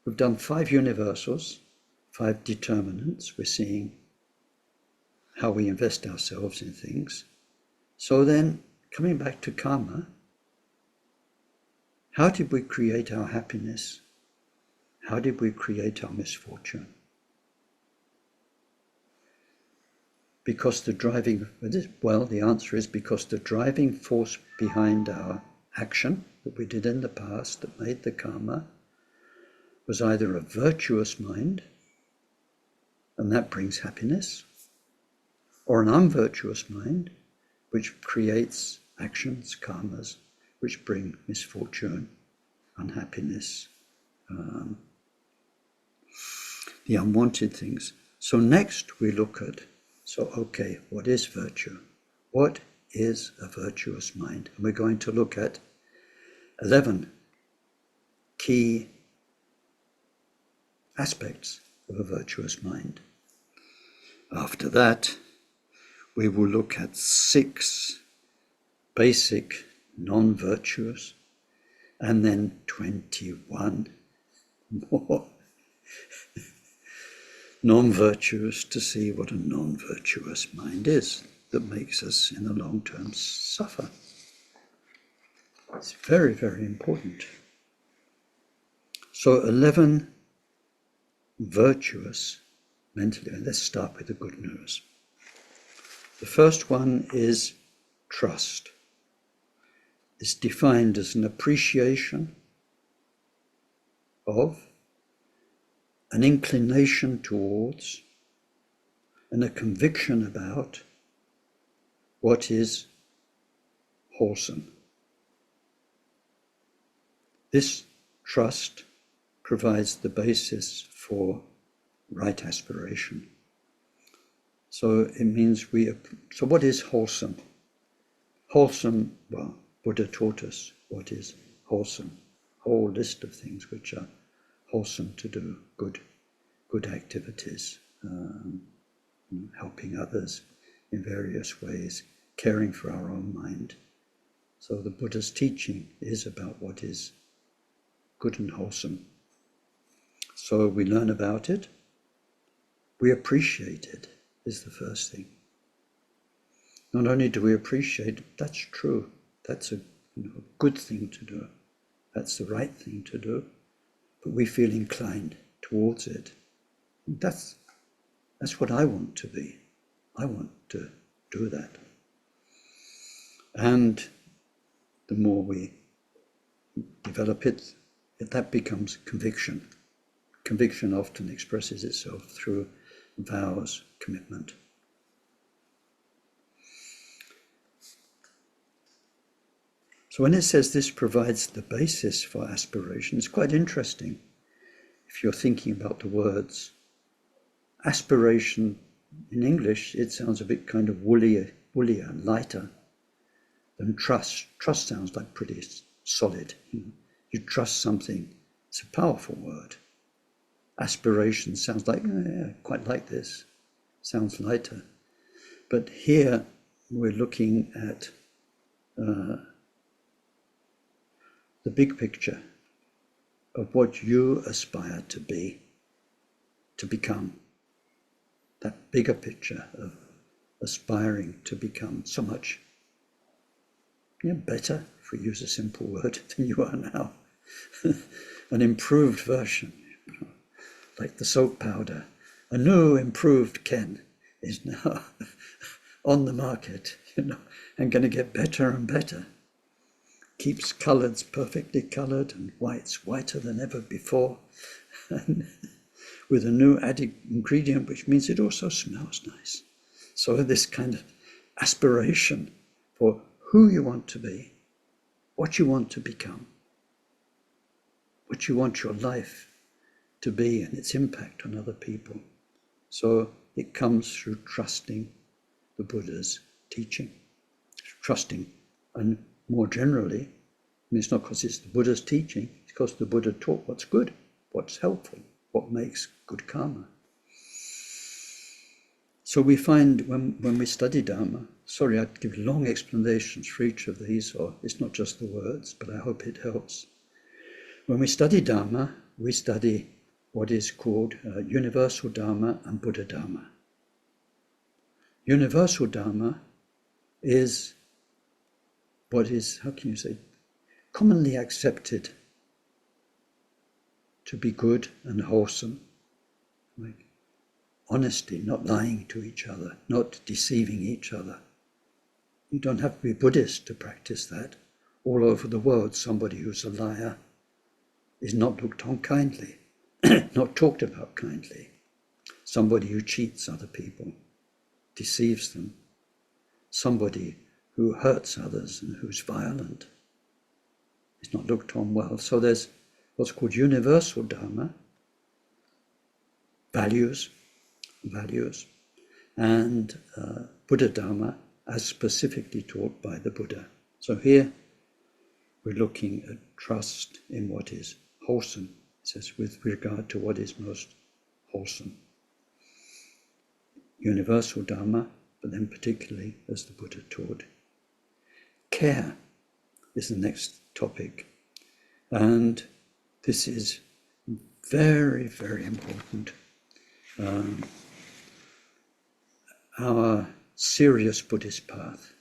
Speaker 1: we've done 5 universals, 5 determinants. We're seeing how we invest ourselves in things. So then, coming back to karma, how did we create our happiness? How did we create our misfortune? because the answer is because the driving force behind our action that we did in the past that made the karma was either a virtuous mind, and that brings happiness, or an unvirtuous mind, which creates actions, karmas, which bring misfortune, unhappiness, the unwanted things. So next we look at, what is virtue? What is a virtuous mind? And we're going to look at 11 key aspects of a virtuous mind. After that, we will look at 6 basic non-virtuous, and then 21 more non-virtuous, to see what a non-virtuous mind is that makes us in the long term suffer. It's very, very important. So 11 virtuous mentally. And let's start with the good news. The first one is trust. It's defined as an appreciation of, an inclination towards, and a conviction about what is wholesome. This trust provides the basis for right aspiration. So it means so what is wholesome? Wholesome, well, Buddha taught us what is wholesome. A whole list of things which are wholesome to do, good activities, helping others in various ways, caring for our own mind. So the Buddha's teaching is about what is good and wholesome. So we learn about it, we appreciate it, is the first thing. Not only do we appreciate it, that's true, that's a good thing to do, that's the right thing to do, but we feel inclined towards it. That's what I want to be. I want to do that. And the more we develop it, that becomes conviction. Conviction often expresses itself through vows, commitment. So when it says this provides the basis for aspiration, it's quite interesting if you're thinking about the words. Aspiration, in English, it sounds a bit kind of woollier, lighter than trust. Trust sounds like pretty solid. You trust something. It's a powerful word. Aspiration sounds like, quite like this. Sounds lighter. But here we're looking at the big picture of what you aspire to be, to become. That bigger picture of aspiring to become so much better, if we use a simple word, than you are now. An improved version, like the soap powder. A new improved Ken is now on the market, and going to get better and better. Keeps colours perfectly coloured and whites whiter than ever before, and with a new added ingredient, which means it also smells nice. So this kind of aspiration for who you want to be, what you want to become, what you want your life to be and its impact on other people. So it comes through trusting the Buddha's teaching, trusting, and more generally, it's not because it's the Buddha's teaching, it's because the Buddha taught what's good, what's helpful, what makes good karma. So we find when we study Dharma, sorry, I'd give long explanations for each of these, or it's not just the words, but I hope it helps. When we study Dharma, we study what is called Universal Dharma and Buddha Dharma. Universal Dharma is what is, how can you say, commonly accepted to be good and wholesome. Like honesty, not lying to each other, not deceiving each other. You don't have to be Buddhist to practice that. All over the world, somebody who's a liar is not looked on kindly, not talked about kindly. Somebody who cheats other people, deceives them. Somebody who hurts others and who's violent is not looked on well. So there's what's called universal Dharma, values, and Buddha Dharma as specifically taught by the Buddha. So here we're looking at trust in what is wholesome. It says with regard to what is most wholesome. Universal Dharma, but then particularly as the Buddha taught. Care is the next topic. And this is very, very important. Our serious Buddhist path,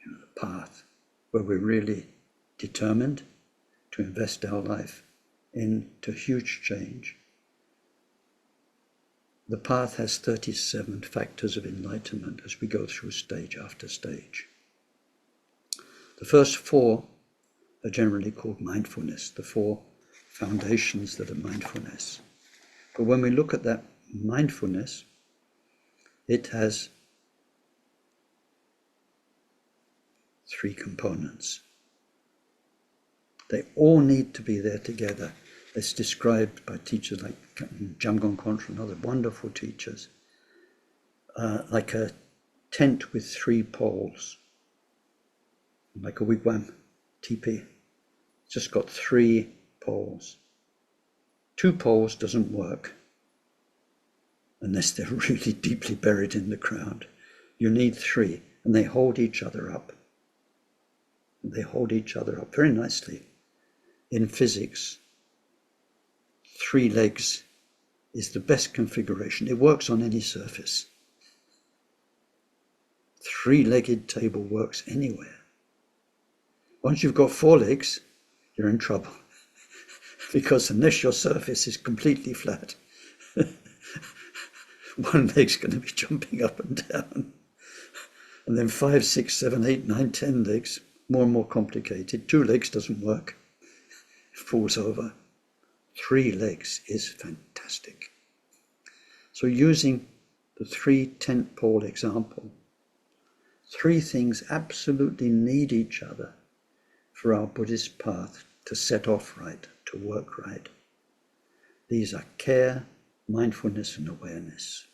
Speaker 1: the path where we're really determined to invest our life into huge change. The path has 37 factors of enlightenment as we go through stage after stage. The first 4 are generally called mindfulness, the 4 foundations that are mindfulness. But when we look at that mindfulness, it has 3 components. They all need to be there together. It's described by teachers like Jamgon Kongtrul and other wonderful teachers, like a tent with 3 poles, like a wigwam, teepee. It's just got 3 poles. 2 poles doesn't work unless they're really deeply buried in the ground. You need 3, and they hold each other up. They hold each other up very nicely. In physics, 3 legs is the best configuration. It works on any surface. 3-legged table works anywhere. Once you've got 4 legs, you're in trouble. Because unless your surface is completely flat, one leg's going to be jumping up and down. And then 5, 6, 7, 8, 9, 10 legs, more and more complicated. 2 legs doesn't work. It falls over. 3 legs is fantastic. So using the 3 tent pole example, 3 things absolutely need each other for our Buddhist path to set off right, to work right. These are care, mindfulness, and awareness.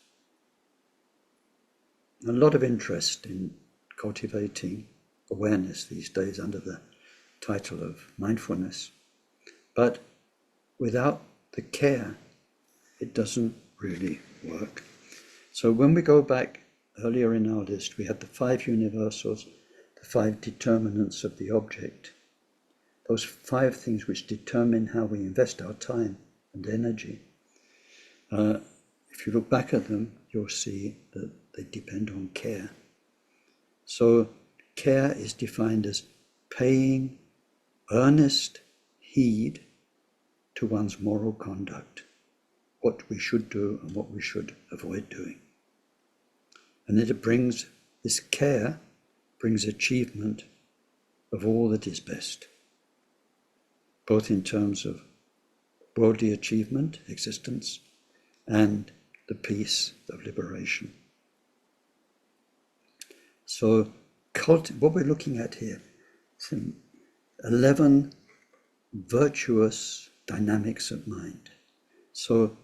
Speaker 1: A lot of interest in cultivating awareness these days under the title of mindfulness. But without the care, it doesn't really work. So when we go back earlier in our list, we had the 5 universals, the 5 determinants of the object. Those 5 things which determine how we invest our time and energy. If you look back at them, you'll see that they depend on care. So care is defined as paying earnest heed to one's moral conduct, what we should do and what we should avoid doing. And it brings, this care brings achievement of all that is best, both in terms of worldly achievement, existence, and the peace of liberation. So what we're looking at here is 11 virtuous dynamics of mind. So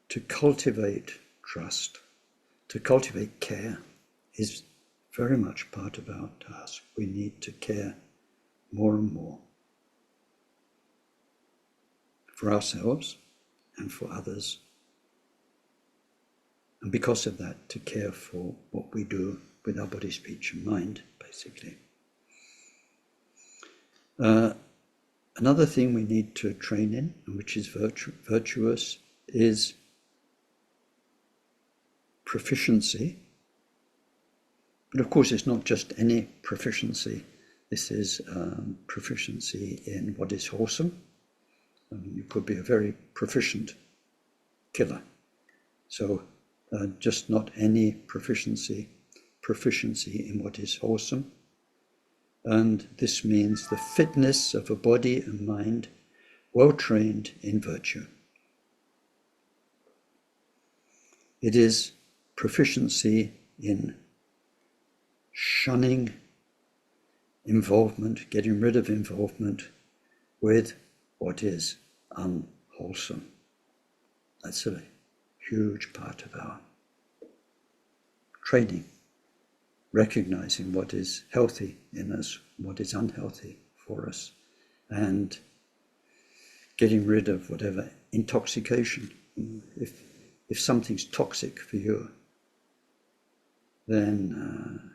Speaker 1: to cultivate trust, to cultivate care is very much part of our task. We need to care more and more for ourselves and for others. And because of that, to care for what we do with our body, speech, and mind, basically. Another thing we need to train in, and which is virtuous, is proficiency. But of course, it's not just any proficiency. This is proficiency in what is wholesome. I mean, you could be a very proficient killer. So just not any proficiency in what is wholesome. And this means the fitness of a body and mind well trained in virtue. It is proficiency in shunning involvement, getting rid of involvement with what is unwholesome. That's a huge part of our training, recognizing what is healthy in us, what is unhealthy for us, and getting rid of whatever intoxication. If something's toxic for you, then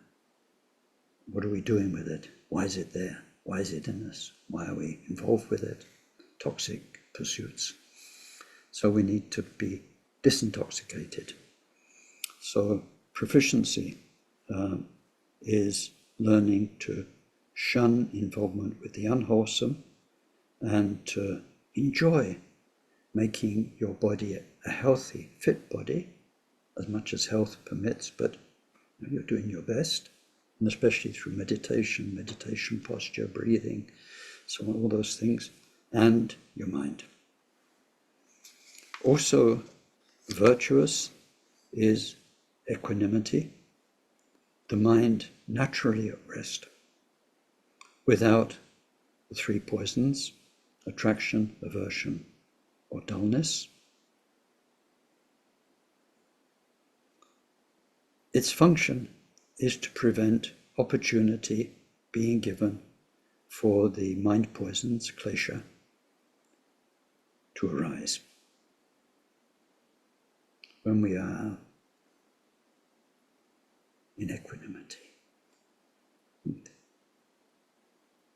Speaker 1: what are we doing with it? Why is it there? Why is it in us? Why are we involved with it? Toxic pursuits. So we need to be disintoxicated. So proficiency is learning to shun involvement with the unwholesome and to enjoy making your body a healthy, fit body, as much as health permits, but you're doing your best, and especially through meditation posture, breathing, so all those things, and your mind. Also, virtuous is equanimity, the mind naturally at rest, without the three poisons, attraction, aversion, or dullness. Its function is to prevent opportunity being given for the mind poisons, klesha, to arise. When we are in equanimity,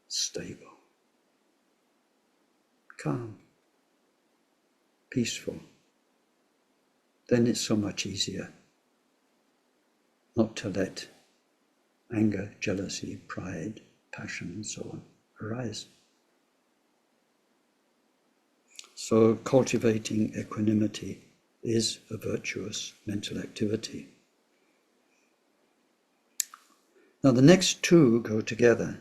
Speaker 1: stable, calm, peaceful, then it's so much easier not to let anger, jealousy, pride, passion, and so on arise. So cultivating equanimity is a virtuous mental activity. Now the next two go together,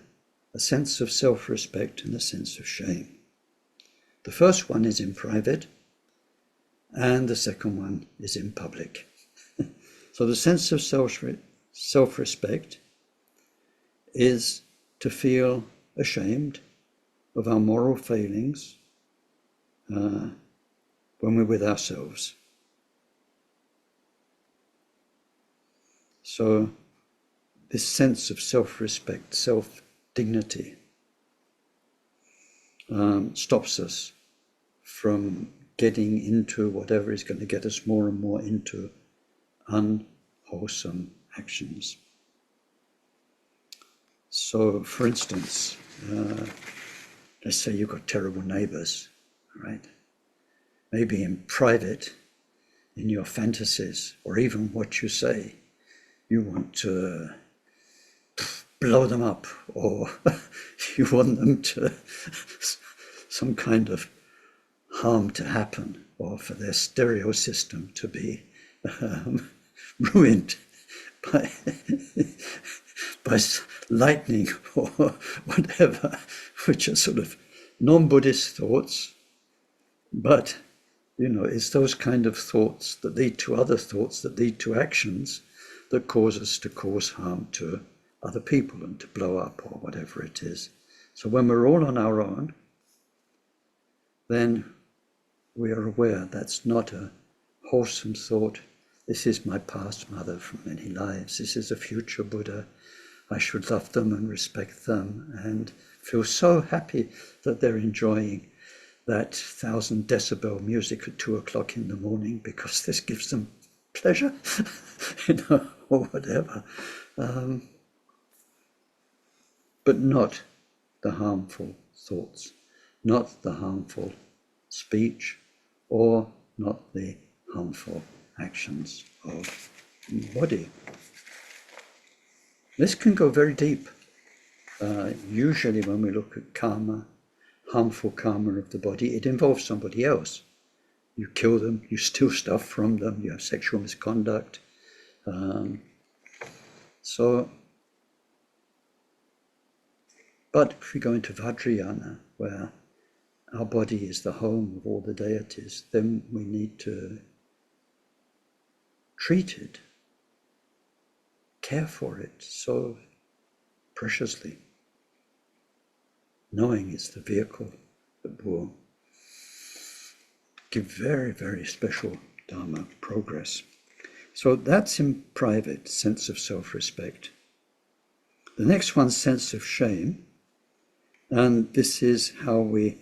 Speaker 1: a sense of self-respect and a sense of shame. The first one is in private, and the second one is in public. So the sense of self-respect is to feel ashamed of our moral failings when we're with ourselves. So this sense of self-respect, self-dignity stops us from getting into whatever is going to get us more and more into unwholesome actions. So, for instance, let's say you've got terrible neighbors, right? Maybe in private, in your fantasies, or even what you say, you want to blow them up, or you want them to, some kind of harm to happen, or for their stereo system to be ruined by lightning or whatever, which are sort of non-Buddhist thoughts, but it's those kind of thoughts that lead to other thoughts that lead to actions that cause us to cause harm to other people and to blow up or whatever it is. So when we're all on our own, then we are aware that's not a wholesome thought. This is my past mother from many lives. This is a future Buddha. I should love them and respect them and feel so happy that they're enjoying that 1,000 decibel music at 2 o'clock in the morning because this gives them pleasure, or whatever. But not the harmful thoughts, not the harmful speech, or not the harmful actions of the body. This can go very deep. Usually when we look at karma, harmful karma of the body, it involves somebody else. You kill them, you steal stuff from them, you have sexual misconduct. But if we go into Vajrayana, where our body is the home of all the deities, then we need to treat it, care for it so preciously, knowing it's the vehicle that will give very, very special Dharma progress. So that's in private, sense of self-respect. The next one's sense of shame, and this is how we,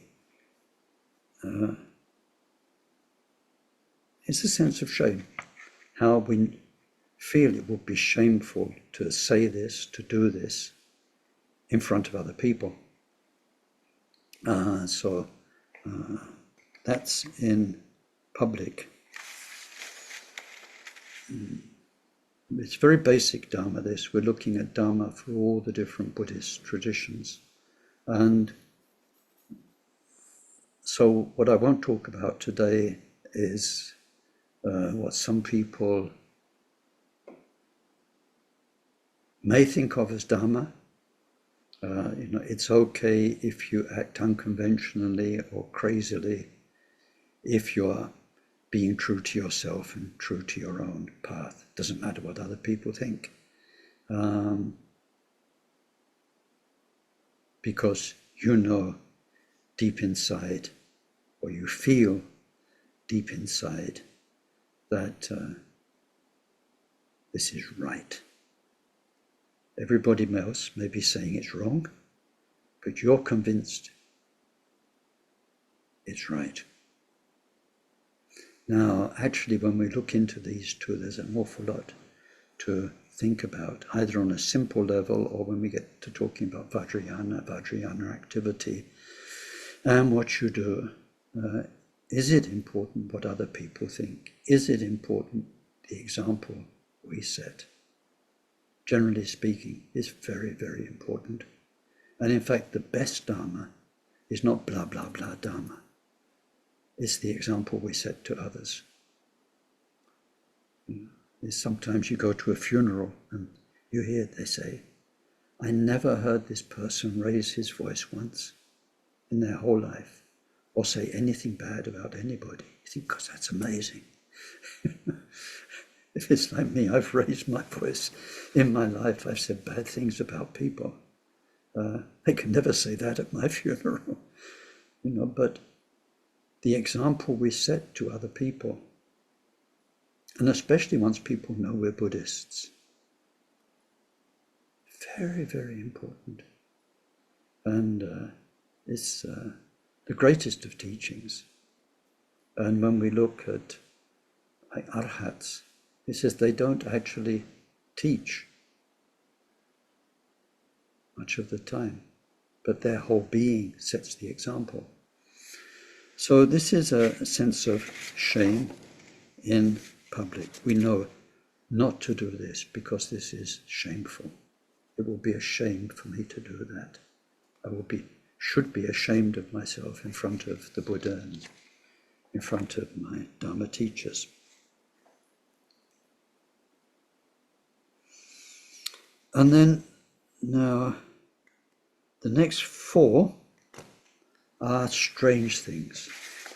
Speaker 1: it's a sense of shame, how we feel it would be shameful to say this, to do this in front of other people. That's in public. It's very basic Dharma, this. We're looking at Dharma for all the different Buddhist traditions. And so what I won't talk about today is what some people may think of as Dharma. It's okay if you act unconventionally or crazily, if you're being true to yourself and true to your own path. Doesn't matter what other people think. Because you know deep inside, or you feel deep inside, that this is right. Everybody else may be saying it's wrong, but you're convinced it's right. Now, actually, when we look into these two, there's an awful lot to think about, either on a simple level or when we get to talking about Vajrayana activity and what you do. Is it important what other people think? Is it important the example we set? Generally speaking, is very, very important. And in fact, the best Dharma is not blah, blah, blah Dharma. It's the example we set to others. Sometimes you go to a funeral and you hear they say, I never heard this person raise his voice once in their whole life or say anything bad about anybody. You think, gosh, that's amazing. If it's like me, I've raised my voice in my life. I've said bad things about people. They can never say that at my funeral, but the example we set to other people, and especially once people know we're Buddhists, very, very important. And it's the greatest of teachings. And when we look at Arhats, it says they don't actually teach much of the time, but their whole being sets the example. So this is a sense of shame in public. We know not to do this because this is shameful. It will be a shame for me to do that. I should be ashamed of myself in front of the Buddha and in front of my Dharma teachers. And then now the next four are strange things.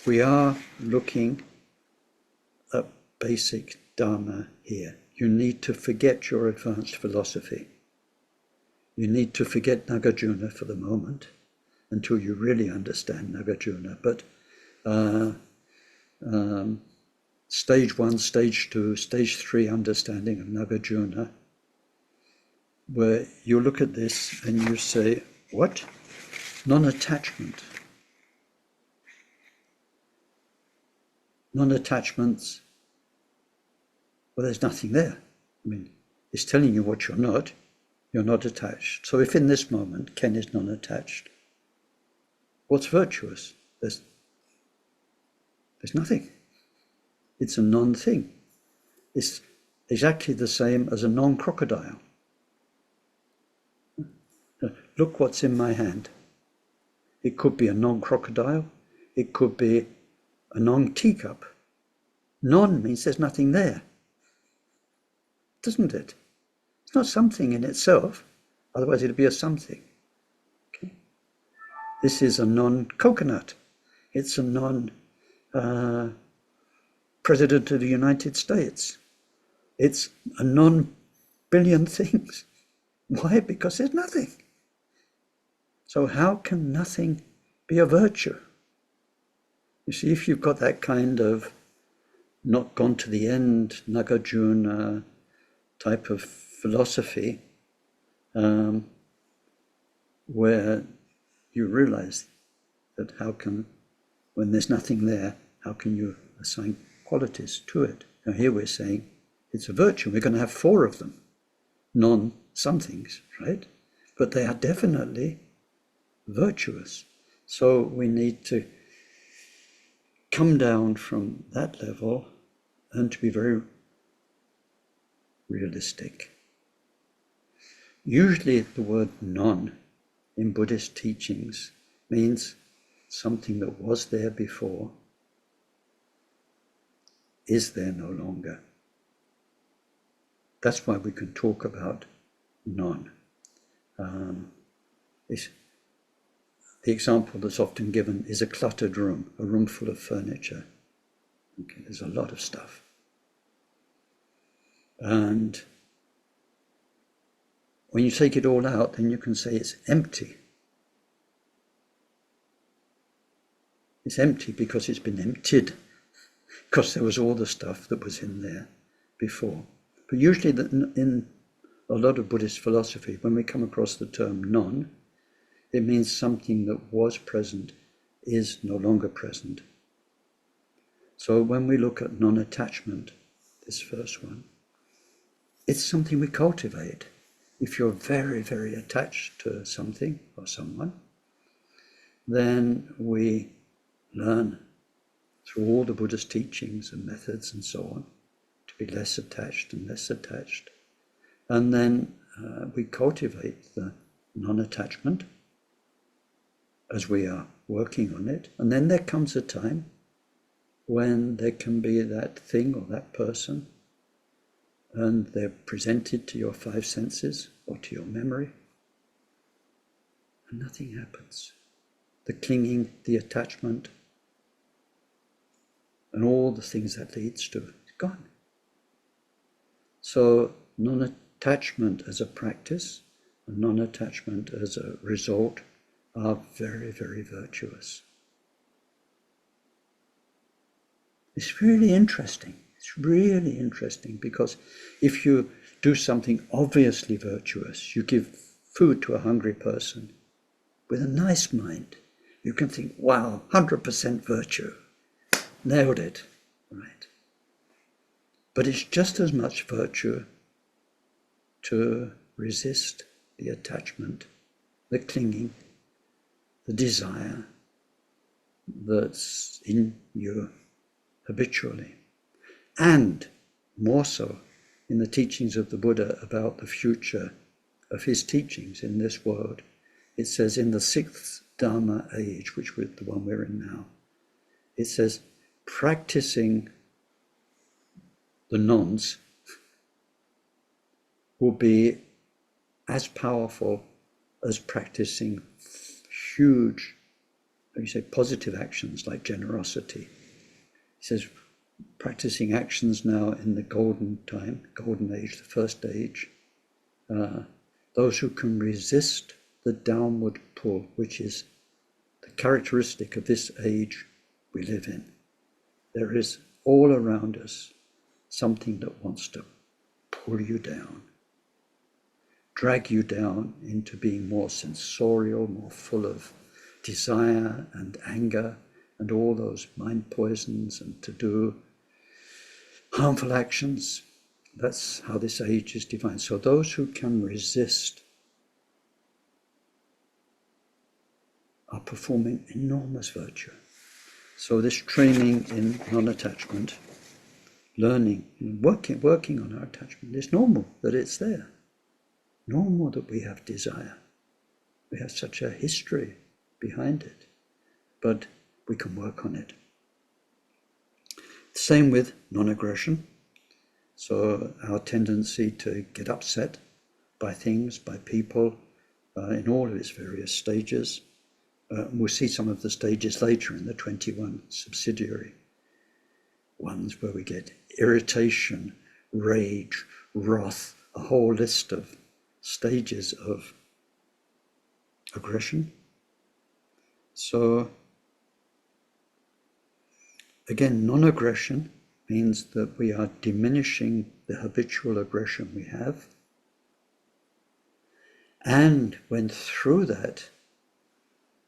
Speaker 1: We are looking at basic Dharma here. You need to forget your advanced philosophy. You need to forget Nagarjuna for the moment until you really understand Nagarjuna. But stage 1, stage 2, stage 3 understanding of Nagarjuna, where you look at this and you say, what? Non-attachment. Non-attachments, well, there's nothing there. I mean, it's telling you what you're not attached. So if in this moment Ken is non-attached, what's virtuous? There's nothing. It's a non-thing. It's exactly the same as a non-crocodile. Look what's in my hand. It could be a non-crocodile. It could be a non-teacup. Non means there's nothing there, doesn't it? It's not something in itself, otherwise it'd be a something. Okay? This is a non-coconut. It's a non-President of the United States. It's a non-billion things. Why? Because there's nothing. So how can nothing be a virtue? You see, if you've got that kind of not gone to the end, Nagarjuna type of philosophy, where you realize that when there's nothing there, how can you assign qualities to it? Now here we're saying it's a virtue. We're going to have 4 of them, non-somethings, right? But they are definitely virtuous. So we need to come down from that level and to be very realistic. Usually the word non in Buddhist teachings means something that was there before is there no longer. That's why we can talk about non. The example that's often given is a cluttered room, a room full of furniture. Okay, there's a lot of stuff. And when you take it all out, then you can say it's empty. It's empty because it's been emptied, because there was all the stuff that was in there before. But usually in a lot of Buddhist philosophy, when we come across the term non, it means something that was present is no longer present. So when we look at non-attachment, this first one, it's something we cultivate. If you're very, very attached to something or someone, then we learn through all the Buddhist teachings and methods and so on to be less attached and less attached. And then we cultivate the non-attachment as we are working on it. And then there comes a time when there can be that thing or that person, and they're presented to your 5 senses or to your memory, and nothing happens. The clinging, the attachment, and all the things that leads to it, is gone. So non-attachment as a practice and non-attachment as a result are very, very virtuous. It's really interesting. It's really interesting because if you do something obviously virtuous, you give food to a hungry person with a nice mind, you can think, wow, 100% virtue. Nailed it, right? But it's just as much virtue to resist the attachment, the clinging, the desire that's in you habitually. And more so in the teachings of the Buddha about the future of his teachings in this world. It says in the 6th Dharma age, which is the one we're in now, it says practicing the nons will be as powerful as practicing huge, positive actions like generosity. He says, practicing actions now in the golden time, golden age, the first age, those who can resist the downward pull, which is the characteristic of this age we live in. There is all around us something that wants to pull you down, drag you down into being more sensorial, more full of desire and anger and all those mind poisons and to do harmful actions. That's how this age is defined. So those who can resist are performing enormous virtue. So this training in non-attachment, learning, working on our attachment, it's normal that it's there. Normal that we have desire. We have such a history behind it, but we can work on it. Same with non-aggression. So our tendency to get upset by things, by people, in all of its various stages. We'll see some of the stages later in the 21 subsidiary ones where we get irritation, rage, wrath, a whole list of stages of aggression. So again, non-aggression means that we are diminishing the habitual aggression we have. And when through that,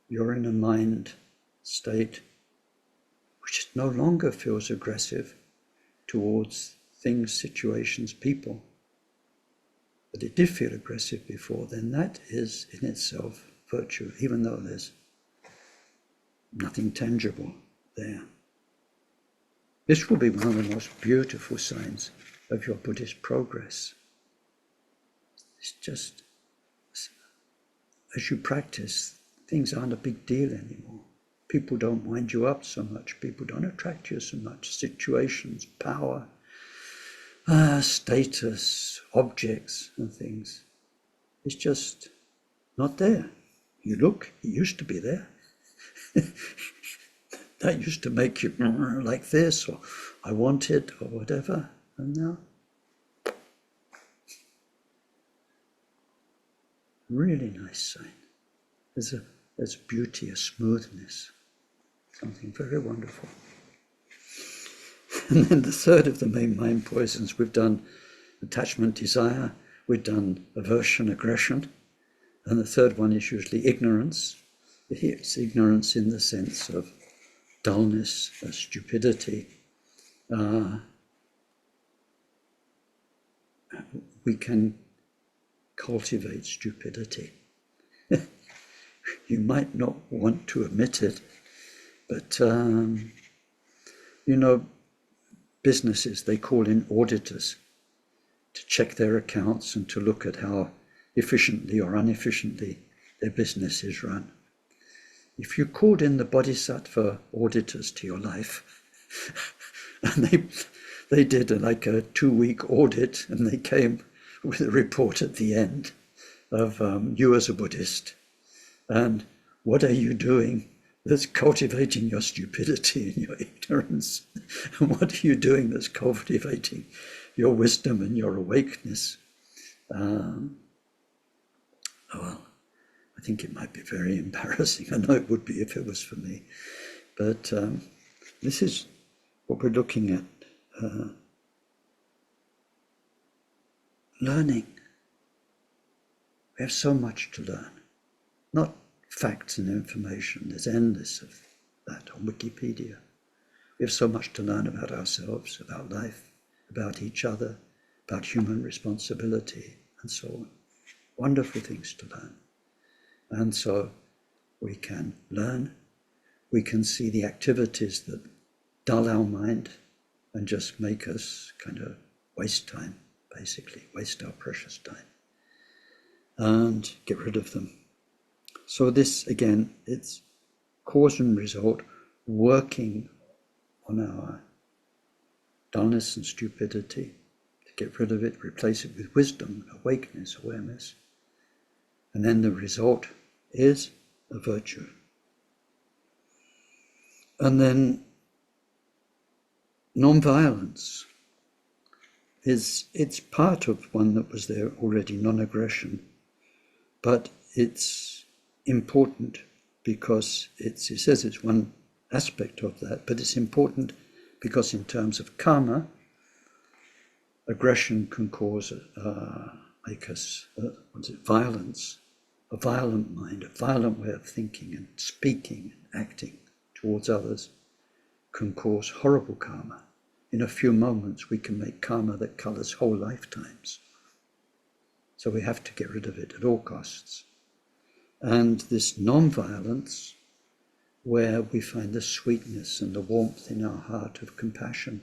Speaker 1: you're in a mind state which no longer feels aggressive towards things, situations, people, but it did feel aggressive before, then that is in itself virtue, even though there's nothing tangible there. This will be one of the most beautiful signs of your Buddhist progress. It's just, as you practice, things aren't a big deal anymore. People don't wind you up so much. People don't attract you so much. Situations, power, status, objects and things. It's just not there. You look, it used to be there. That used to make you like this, or I want it, or whatever. And now, really nice sign. There's beauty, a smoothness, something very wonderful. And then the third of the main mind poisons, we've done attachment, desire, we've done aversion, aggression, and the third one is usually ignorance. It's ignorance in the sense of dullness, stupidity. We can cultivate stupidity. You might not want to admit it, but businesses, they call in auditors to check their accounts and to look at how efficiently or inefficiently their business is run. If you called in the bodhisattva auditors to your life, and they did like a 2-week audit, and they came with a report at the end of you as a Buddhist, and what are you doing that's cultivating your stupidity and your ignorance? And what are you doing that's cultivating your wisdom and your awakeness? Well, I think it might be very embarrassing. I know it would be if it was for me. But this is what we're looking at. Learning. We have so much to learn. Not facts and information. There's endless of that on Wikipedia. We have so much to learn about ourselves, about life, about each other, about human responsibility, and so on. Wonderful things to learn. And so we can learn, we can see the activities that dull our mind and just make us kind of waste time, basically, waste our precious time, and get rid of them. So this, again, it's cause and result, working on our dullness and stupidity, to get rid of it, replace it with wisdom, awakeness, awareness. And then the result is a virtue. And then non-violence it's part of one that was there already, non-aggression, but it's important because it says it's one aspect of that, but it's important because in terms of karma, aggression can cause make us violence, a violent mind, a violent way of thinking and speaking and acting towards others can cause horrible karma. In a few moments we can make karma that colours whole lifetimes. So we have to get rid of it at all costs. And this non-violence, where we find the sweetness and the warmth in our heart of compassion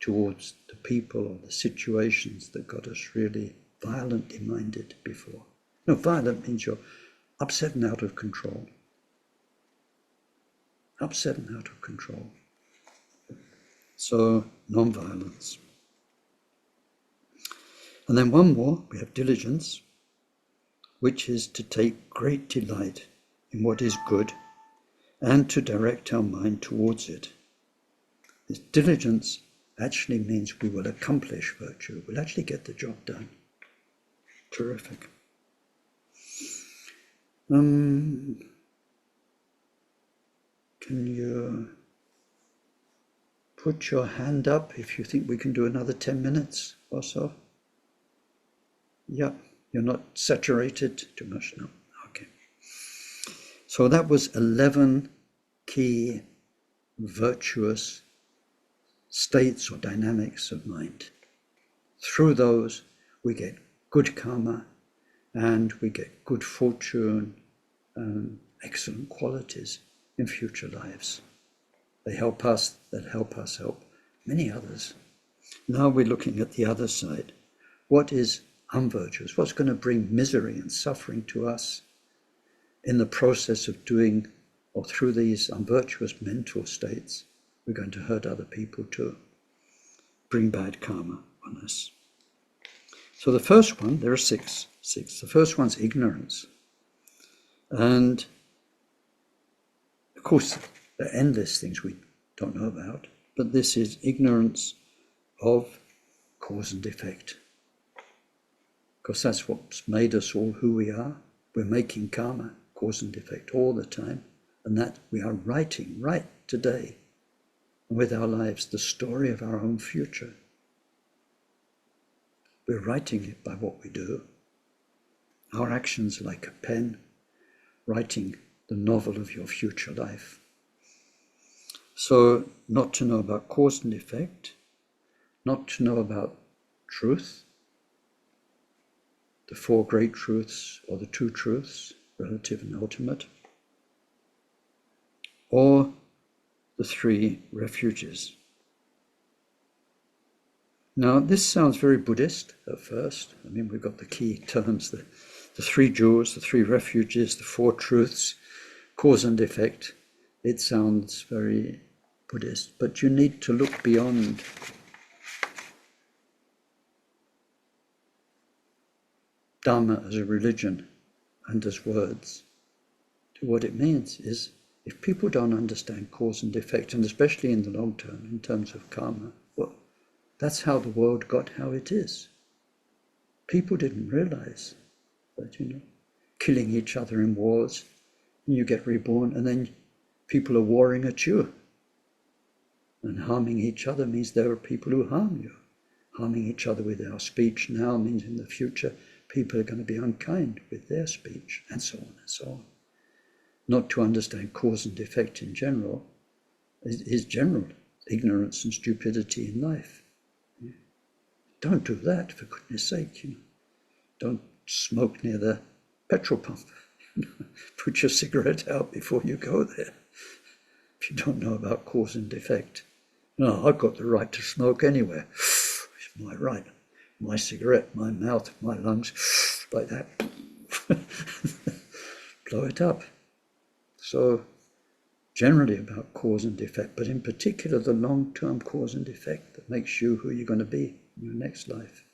Speaker 1: towards the people or the situations that got us really violently minded before. No, violent means you're upset and out of control. Upset and out of control. So, non-violence. And then one more, we have diligence, which is to take great delight in what is good and to direct our mind towards it. This diligence actually means we will accomplish virtue, we'll actually get the job done. Terrific. Can you put your hand up if you think we can do another 10 minutes or so? Yeah, you're not saturated too much now. Okay. So that was 11 key virtuous states or dynamics of mind. Through those, we get good karma and we get good fortune and excellent qualities in future lives. They help us, that help us help many others. Now we're looking at the other side. What is unvirtuous? What's going to bring misery and suffering to us in the process of doing, or through these unvirtuous mental states? We're going to hurt other people too, bring bad karma on us. So the first one, there are six. The first one's ignorance. And of course, there are endless things we don't know about, but this is ignorance of cause and effect. Because that's what's made us all who we are. We're making karma, cause and effect all the time, and that we are writing right today with our lives the story of our own future. We're writing it by what we do. Our actions are like a pen, writing the novel of your future life. So not to know about cause and effect, not to know about truth, the four great truths or the two truths, relative and ultimate, or the three refuges. Now, this sounds very Buddhist at first. I mean, we've got the key terms, the three jewels, the three refuges, the four truths, cause and effect. It sounds very Buddhist, but you need to look beyond Dharma as a religion and as words. To what it means is, if people don't understand cause and effect, and especially in the long term, in terms of karma, well, that's how the world got how it is. People didn't realize that, killing each other in wars, and you get reborn, and then people are warring at you. And harming each other means there are people who harm you. Harming each other with our speech now means in the future people are going to be unkind with their speech, and so on and so on. Not to understand cause and effect in general is general ignorance and stupidity in life. Don't do that, for goodness sake. Don't smoke near the petrol pump. Put your cigarette out before you go there. If you don't know about cause and effect. No, I've got the right to smoke anywhere. It's my right. My cigarette, my mouth, my lungs, like that. Blow it up. So, generally about cause and effect, but in particular the long-term cause and effect that makes you who you're going to be in your next life.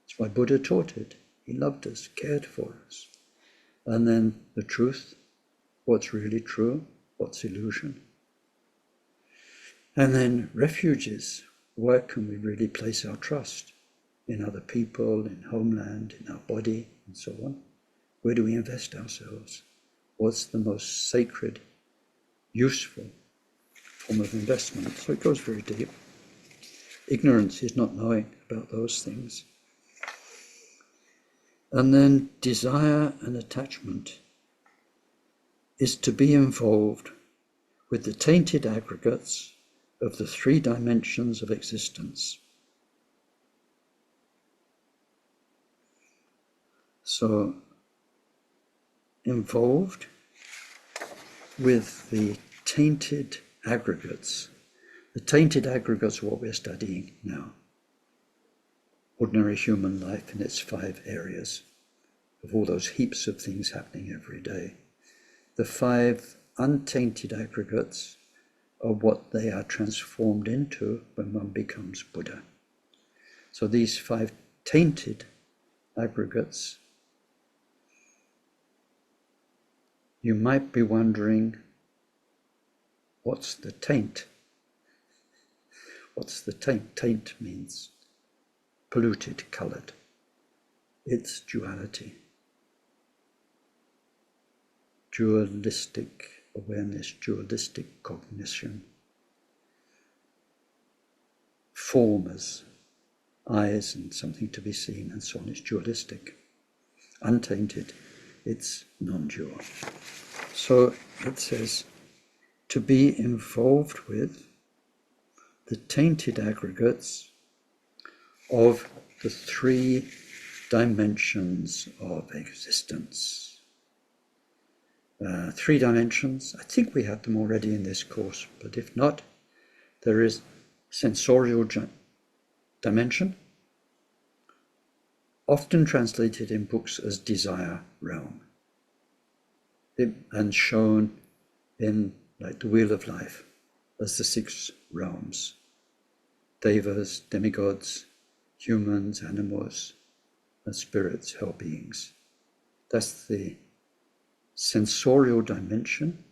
Speaker 1: That's why Buddha taught it. He loved us, cared for us. And then the truth, what's really true, what's illusion. And then refuges, where can we really place our trust? In other people, in homeland, in our body, and so on. Where do we invest ourselves? What's the most sacred, useful form of investment? So it goes very deep. Ignorance is not knowing about those things. And then desire and attachment is to be involved with the tainted aggregates of the three dimensions of existence. So, involved with the tainted aggregates. The tainted aggregates are what we're studying now. Ordinary human life in its 5 areas of all those heaps of things happening every day. The 5 untainted aggregates of what they are transformed into when one becomes Buddha. So these 5 tainted aggregates, you might be wondering, what's the taint? What's the taint? Taint means polluted, colored. It's duality. Dualistic awareness, dualistic cognition. Form as eyes and something to be seen and so on. It's dualistic. Untainted, it's non-dual. So it says, to be involved with the tainted aggregates of the 3 dimensions of existence. 3 dimensions, I think we have them already in this course, but if not, there is sensorial dimension, often translated in books as desire realm, and shown in like the Wheel of Life as the 6 realms: devas, demigods, humans, animals, and spirits, hell beings. That's the sensorial dimension,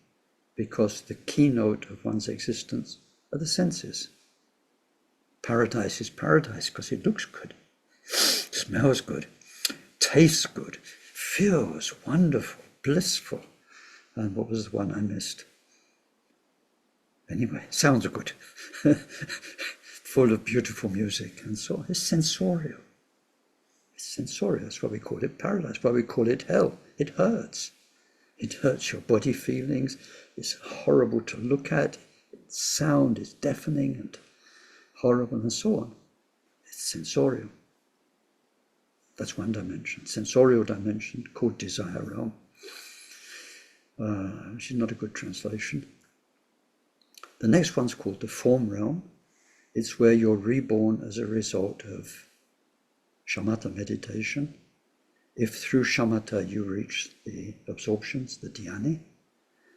Speaker 1: because the keynote of one's existence are the senses. Paradise is paradise because it looks good, smells good, tastes good, feels wonderful, blissful. And what was the one I missed? Anyway, sounds good. Full of beautiful music and so on. It's sensorial. It's sensorial. That's why we call it paradise. That's why we call it hell. It hurts. It hurts your body feelings. It's horrible to look at. Its sound is deafening and horrible and so on. It's sensorial. That's one dimension. Sensorial dimension called desire realm, which is not a good translation. The next one's called the form realm. It's where you're reborn as a result of shamatha meditation. If through shamatha you reach the absorptions, the dhyani,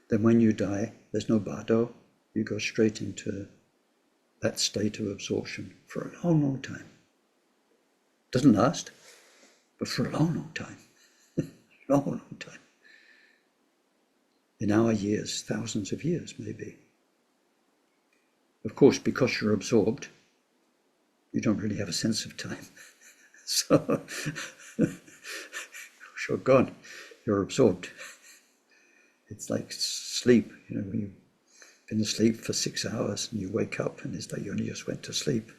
Speaker 1: then when you die, there's no bardo. You go straight into that state of absorption for a long, long time. Doesn't last, but for a long, long time. Long, long time. In our years, thousands of years maybe. Of course, because you're absorbed, you don't really have a sense of time. So, you're gone, you're absorbed. It's like sleep, when you've been asleep for 6 hours and you wake up and it's like you only just went to sleep.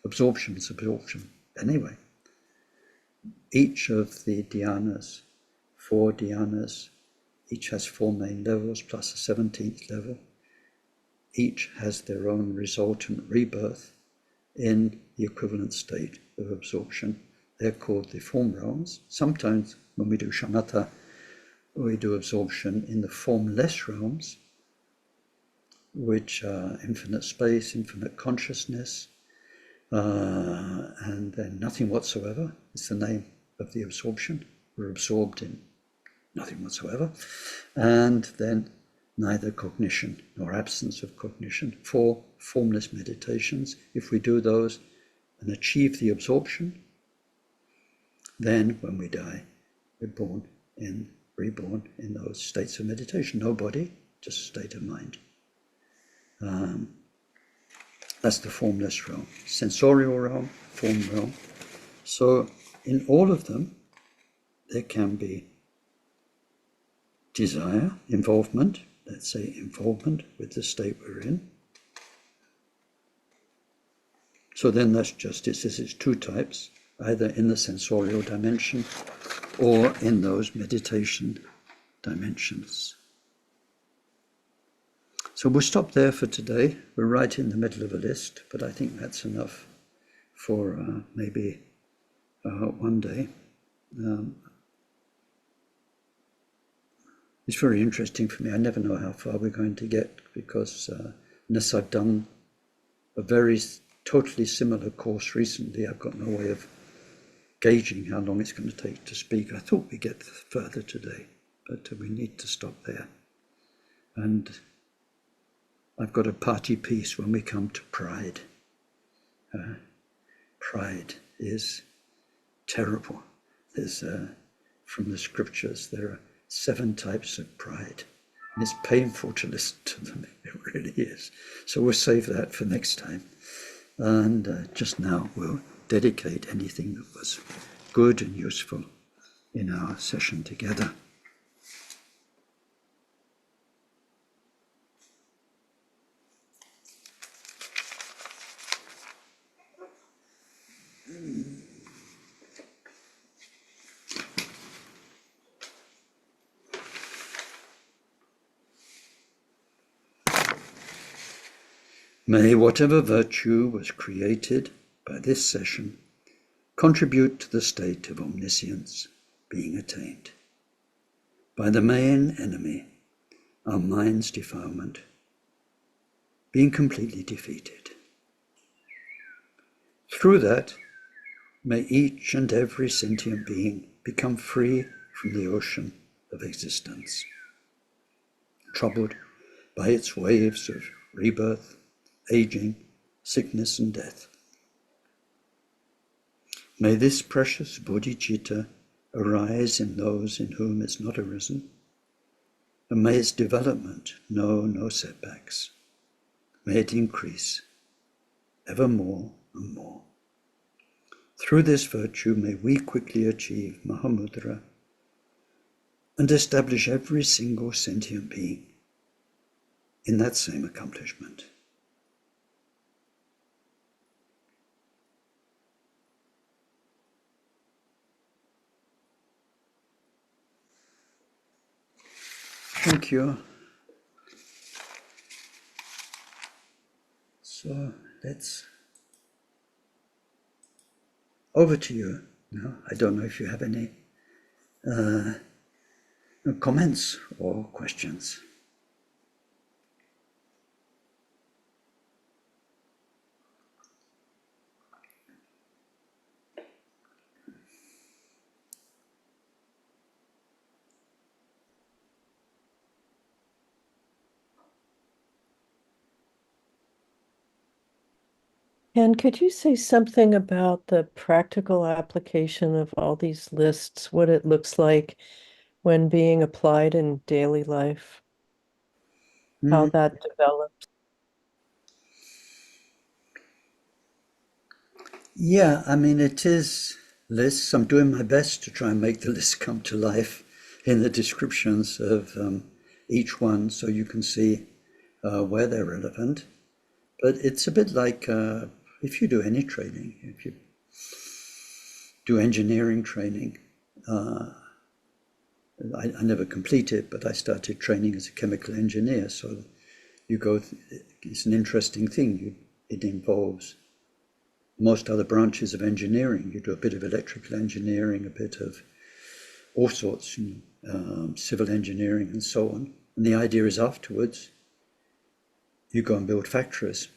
Speaker 1: Absorption is absorption. Anyway, each of the dhyanas, 4 dhyanas, each has 4 main levels plus a 17th level. Each has their own resultant rebirth in the equivalent state of absorption. They're called the form realms. Sometimes when we do shamatha, we do absorption in the formless realms, which are infinite space, infinite consciousness, and then nothing whatsoever. It's the name of the absorption. We're absorbed in nothing whatsoever. And then neither cognition nor absence of cognition. 4 formless meditations. If we do those and achieve the absorption, then when we die, we're reborn in those states of meditation. No body, just a state of mind. That's the formless realm. Sensorial realm, form realm. So in all of them, there can be desire, involvement, let's say involvement with the state we're in. So then that's justice. This is 2 types, either in the sensorial dimension or in those meditation dimensions. So we'll stop there for today. We're right in the middle of a list, but I think that's enough for maybe one day. It's very interesting for me. I never know how far we're going to get, because unless I've done a very totally similar course recently, I've got no way of gauging how long it's going to take to speak. I thought we'd get further today, but we need to stop there. And I've got a party piece when we come to pride. Pride is terrible. There's, from the scriptures, there are 7 types of pride. And it's painful to listen to them, it really is. So we'll save that for next time. And just now we'll dedicate anything that was good and useful in our session together. May whatever virtue was created by this session contribute to the state of omniscience being attained. By the main enemy, our mind's defilement, being completely defeated. Through that, may each and every sentient being become free from the ocean of existence, troubled by its waves of rebirth, aging, sickness, and death. May this precious bodhicitta arise in those in whom it's not arisen, and may its development know no setbacks. May it increase ever more and more. Through this virtue may we quickly achieve Mahamudra and establish every single sentient being in that same accomplishment. Thank you. So let's over to you now. I don't know if you have any comments or questions.
Speaker 2: And could you say something about the practical application of all these lists, what it looks like when being applied in daily life, how that develops?
Speaker 1: Yeah, I mean, it is lists. I'm doing my best to try and make the list come to life in the descriptions of each one so you can see where they're relevant. But it's a bit like if you do any training, if you do engineering training, I never completed, but I started training as a chemical engineer. So you go, it's an interesting thing. It involves most other branches of engineering. You do a bit of electrical engineering, a bit of all sorts, civil engineering and so on. And the idea is afterwards, you go and build factories.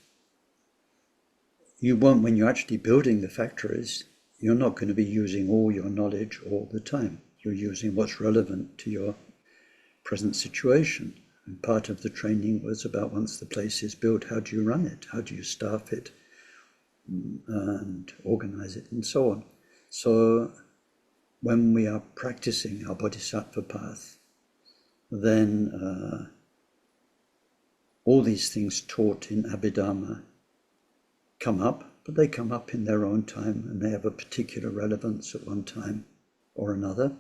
Speaker 1: You won't, when you're actually building the factories, you're not going to be using all your knowledge all the time. You're using what's relevant to your present situation. And part of the training was about once the place is built, how do you run it? How do you staff it and organize it and so on? So when we are practicing our bodhisattva path, then all these things taught in Abhidharma come up, but they come up in their own time and they have a particular relevance at one time or another.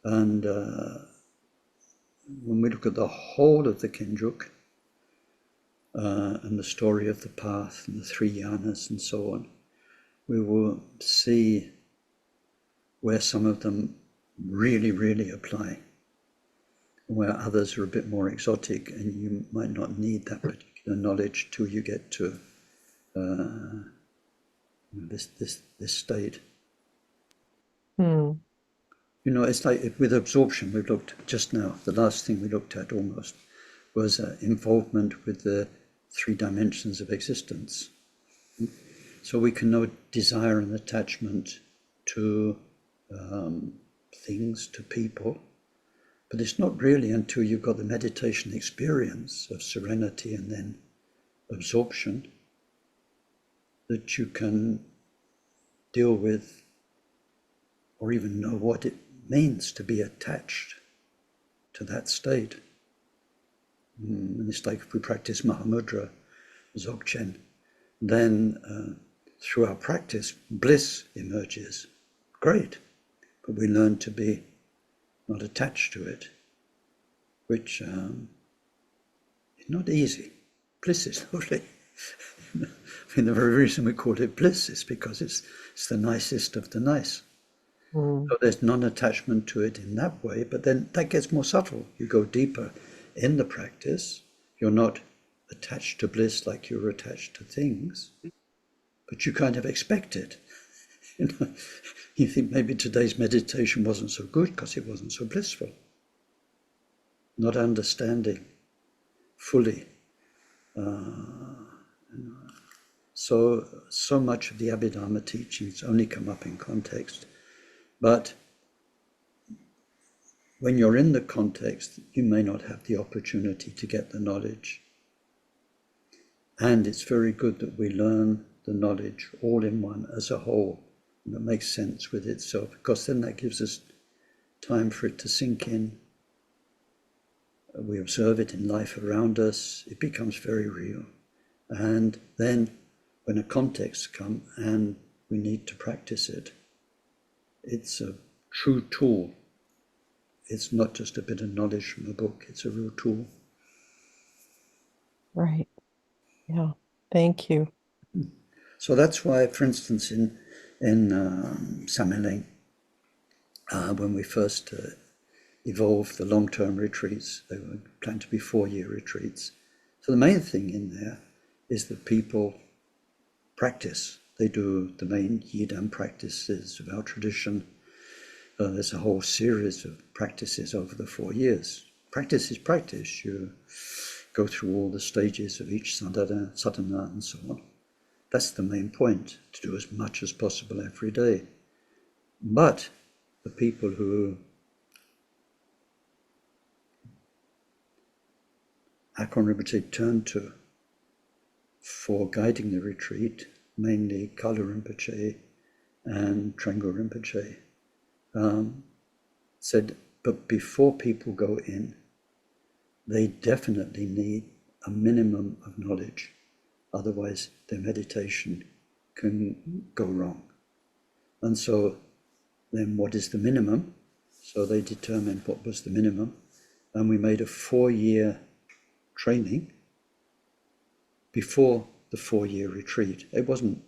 Speaker 1: And when we look at the whole of the Kinjuk and the story of the path and the 3 jhanas and so on, we will see where some of them really, really apply, where others are a bit more exotic and you might not need that particular knowledge till you get to this state. It's like with absorption, we've looked just now, the last thing we looked at almost was involvement with the 3 dimensions of existence. So we can know desire and attachment to things, to people, But it's not really until you've got the meditation experience of serenity and then absorption that you can deal with or even know what it means to be attached to that state. And it's like if we practice Mahamudra, Dzogchen, then through our practice, bliss emerges. Great. But we learn to be not attached to it, which is not easy. Bliss is lovely. I mean, the very reason we call it bliss is because it's the nicest of the nice. So there's non-attachment to it in that way, but then that gets more subtle. You go deeper in the practice. You're not attached to bliss like you're attached to things, but you kind of expect it. You think maybe today's meditation wasn't so good because it wasn't so blissful. Not understanding fully. So much of the Abhidharma teachings only come up in context. But when you're in the context, you may not have the opportunity to get the knowledge. And it's very good that we learn the knowledge all in one as a whole, and that makes sense with itself, because then that gives us time for it to sink in. We observe it in life around us, it becomes very real. And then when a context comes and we need to practice it, it's a true tool. It's not just a bit of knowledge from a book, it's a real tool.
Speaker 2: Right. Yeah. Thank you.
Speaker 1: So that's why, for instance, in Sameling, when we first evolved the long-term retreats, they were planned to be 4-year retreats. So the main thing in there is that people practice. They do the main Yidam practices of our tradition. There's a whole series of practices over the 4 years. Practice is practice. You go through all the stages of each sadhana and so on. That's the main point, to do as much as possible every day. But the people who Akron Rinpoche turned to for guiding the retreat, mainly Kala Rinpoche and Trengor Rinpoche, said, but before people go in, they definitely need a minimum of knowledge. Otherwise, their meditation can go wrong. And so then what is the minimum? So they determined what was the minimum. And we made a 4-year training before the 4-year retreat. It wasn't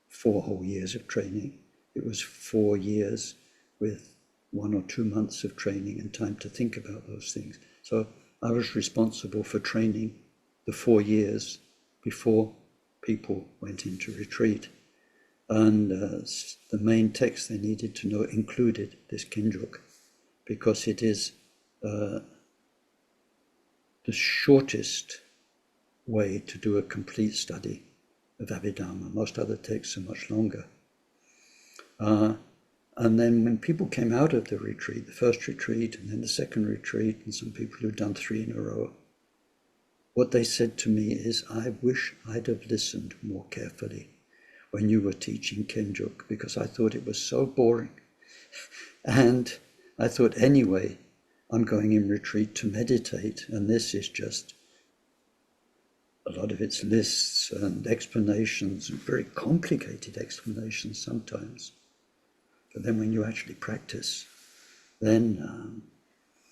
Speaker 1: 4 whole years of training. It was 4 years with 1 or 2 months of training and time to think about those things. So I was responsible for training the 4 years before people went into retreat. And the main text they needed to know included this Kinjuk, because it is the shortest way to do a complete study of Abhidharma. Most other texts are much longer. And then when people came out of the retreat, the first retreat and then the second retreat, and some people who'd done 3 in a row, what they said to me is, I wish I'd have listened more carefully when you were teaching Kenjuk, because I thought it was so boring. And I thought, anyway, I'm going in retreat to meditate, and this is just, a lot of it's lists and explanations, and very complicated explanations sometimes. But then when you actually practice, then,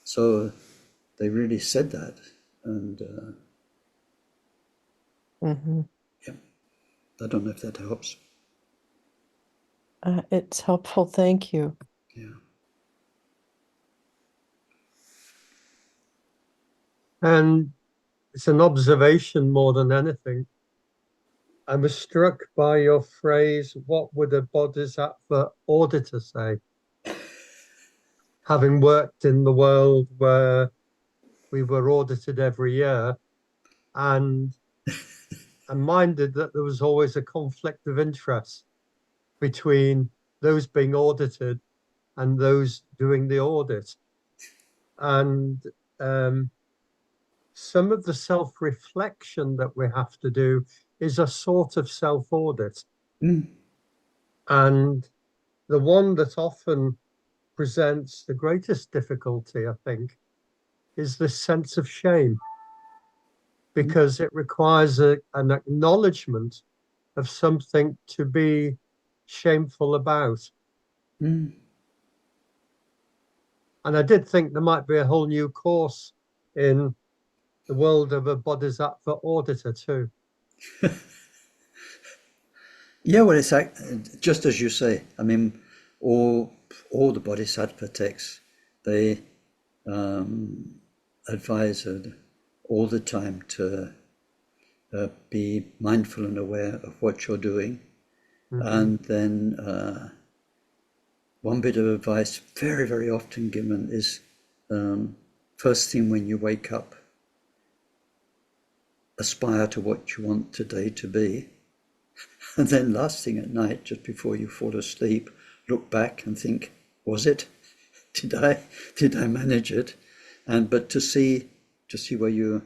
Speaker 1: so they really said that. And yeah, I don't know if that helps.
Speaker 2: It's helpful. Thank you.
Speaker 1: Yeah.
Speaker 3: And it's an observation more than anything. I was struck by your phrase, what would a bodhisattva auditor say? Having worked in the world where we were audited every year, and I'm minded that there was always a conflict of interest between those being audited and those doing the audit. And some of the self-reflection that we have to do is a sort of self-audit.
Speaker 1: Mm.
Speaker 3: And the one that often presents the greatest difficulty, I think, is this sense of shame, because it requires an acknowledgement of something to be shameful about.
Speaker 1: Mm.
Speaker 3: And I did think there might be a whole new course in the world of a bodhisattva auditor too.
Speaker 1: Yeah, well, it's like, just as you say. I mean, all the bodhisattva texts, they advise all the time to be mindful and aware of what you're doing. And then one bit of advice very, very often given is first thing when you wake up, aspire to what you want today to be. And then last thing at night, just before you fall asleep, look back and think, was it? Did I manage it? But to see where you,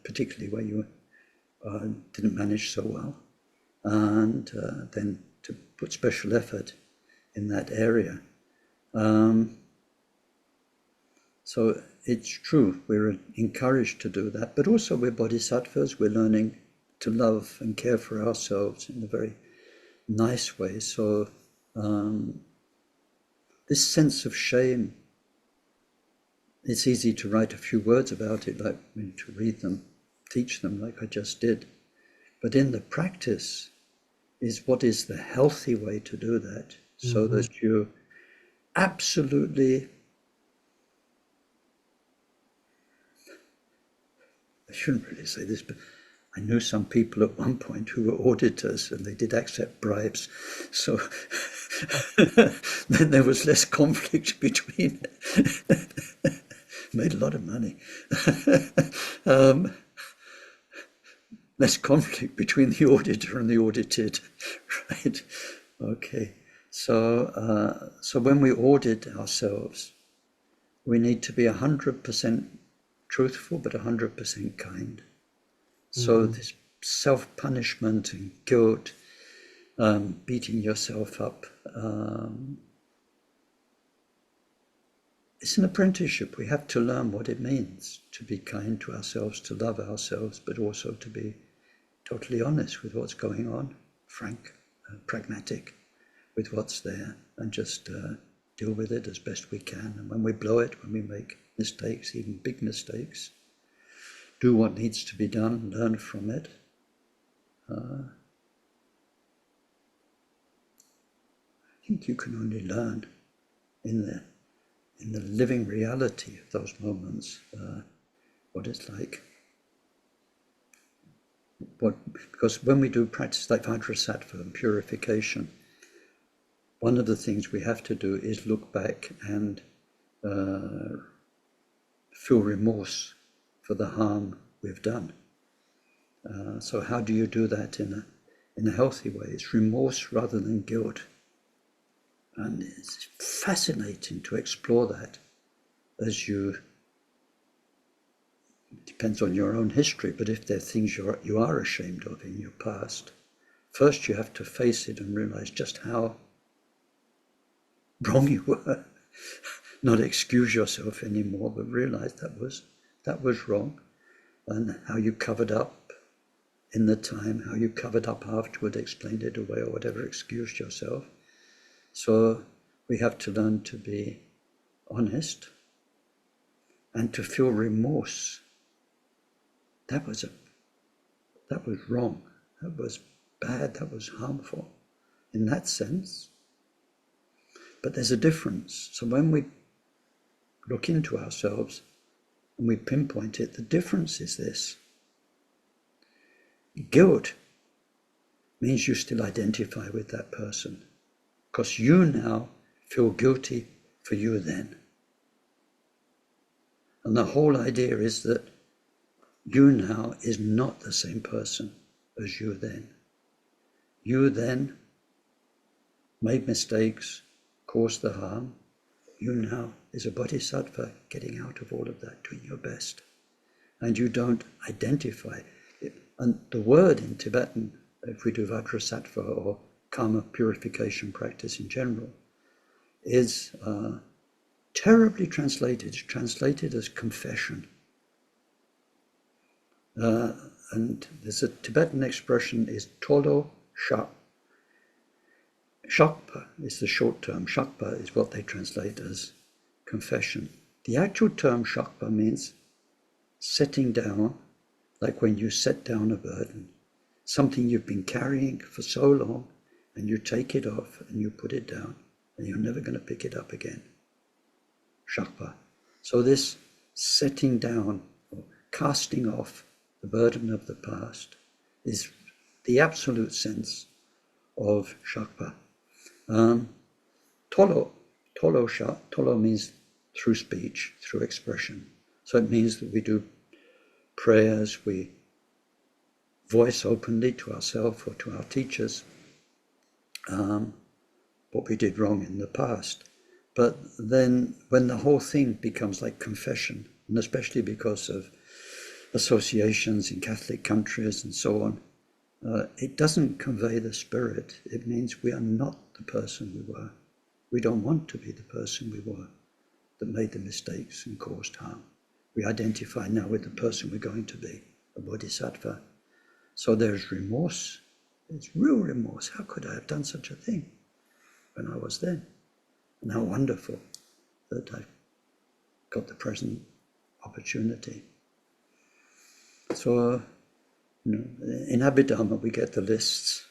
Speaker 1: particularly where you didn't manage so well, and then to put special effort in that area. So it's true, we're encouraged to do that, but also we're bodhisattvas, we're learning to love and care for ourselves in a very nice way. So this sense of shame, it's easy to write a few words about it, like to read them, teach them like I just did. But in the practice is what is the healthy way to do that, so that you absolutely, I shouldn't really say this, but I knew some people at one point who were auditors and they did accept bribes. So then there was less conflict between, made a lot of money. Less conflict between the auditor and the audited, right? Okay. So when we audit ourselves, we need to be 100% truthful, but 100% kind. So this self-punishment and guilt, beating yourself up, it's an apprenticeship. We have to learn what it means to be kind to ourselves, to love ourselves, but also to be totally honest with what's going on, frank, pragmatic with what's there, and just deal with it as best we can. And when we blow it, when we make mistakes, even big mistakes, do what needs to be done, learn from it. I think you can only learn in the living reality of those moments, what it's like. Because when we do practice like Vajrasattva and purification, one of the things we have to do is look back and feel remorse for the harm we've done. So how do you do that in a healthy way? It's remorse rather than guilt. And it's fascinating to explore that as you, it depends on your own history, but if there are things you are ashamed of in your past, first you have to face it and realize just how wrong you were. Not excuse yourself anymore, but realize that was wrong, and how you covered up in the time, how you covered up afterward, explained it away or whatever, excused yourself. So we have to learn to be honest and to feel remorse. That was wrong, that was bad, that was harmful in that sense. But there's a difference. So when we look into ourselves and we pinpoint it, the difference is this. Guilt means you still identify with that person, because you now feel guilty for you then. And the whole idea is that you now is not the same person as you then. You then made mistakes, caused the harm. you now is a bodhisattva getting out of all of that, doing your best. And you don't identify it. And the word in Tibetan, if we do Vajrasattva or karma purification practice in general, is terribly translated. It's translated as confession. And there's a Tibetan expression is tolo shak. Shakpa is the short term. Shakpa is what they translate as confession. The actual term shakpa means setting down, like when you set down a burden, something you've been carrying for so long, and you take it off and you put it down, and you're never going to pick it up again. Shakpa. So this setting down or casting off the burden of the past is the absolute sense of shakpa. Tolo means through speech, through expression. So it means that we do prayers, we voice openly to ourselves or to our teachers what we did wrong in the past. But then when the whole thing becomes like confession, and especially because of associations in Catholic countries and so on, it doesn't convey the spirit. It means we are not the person we were. We don't want to be the person we were that made the mistakes and caused harm. We identify now with the person we're going to be, a bodhisattva. So there's remorse. It's real remorse. How could I have done such a thing when I was then? And how wonderful that I've got the present opportunity. So, in Abhidharma we get the lists,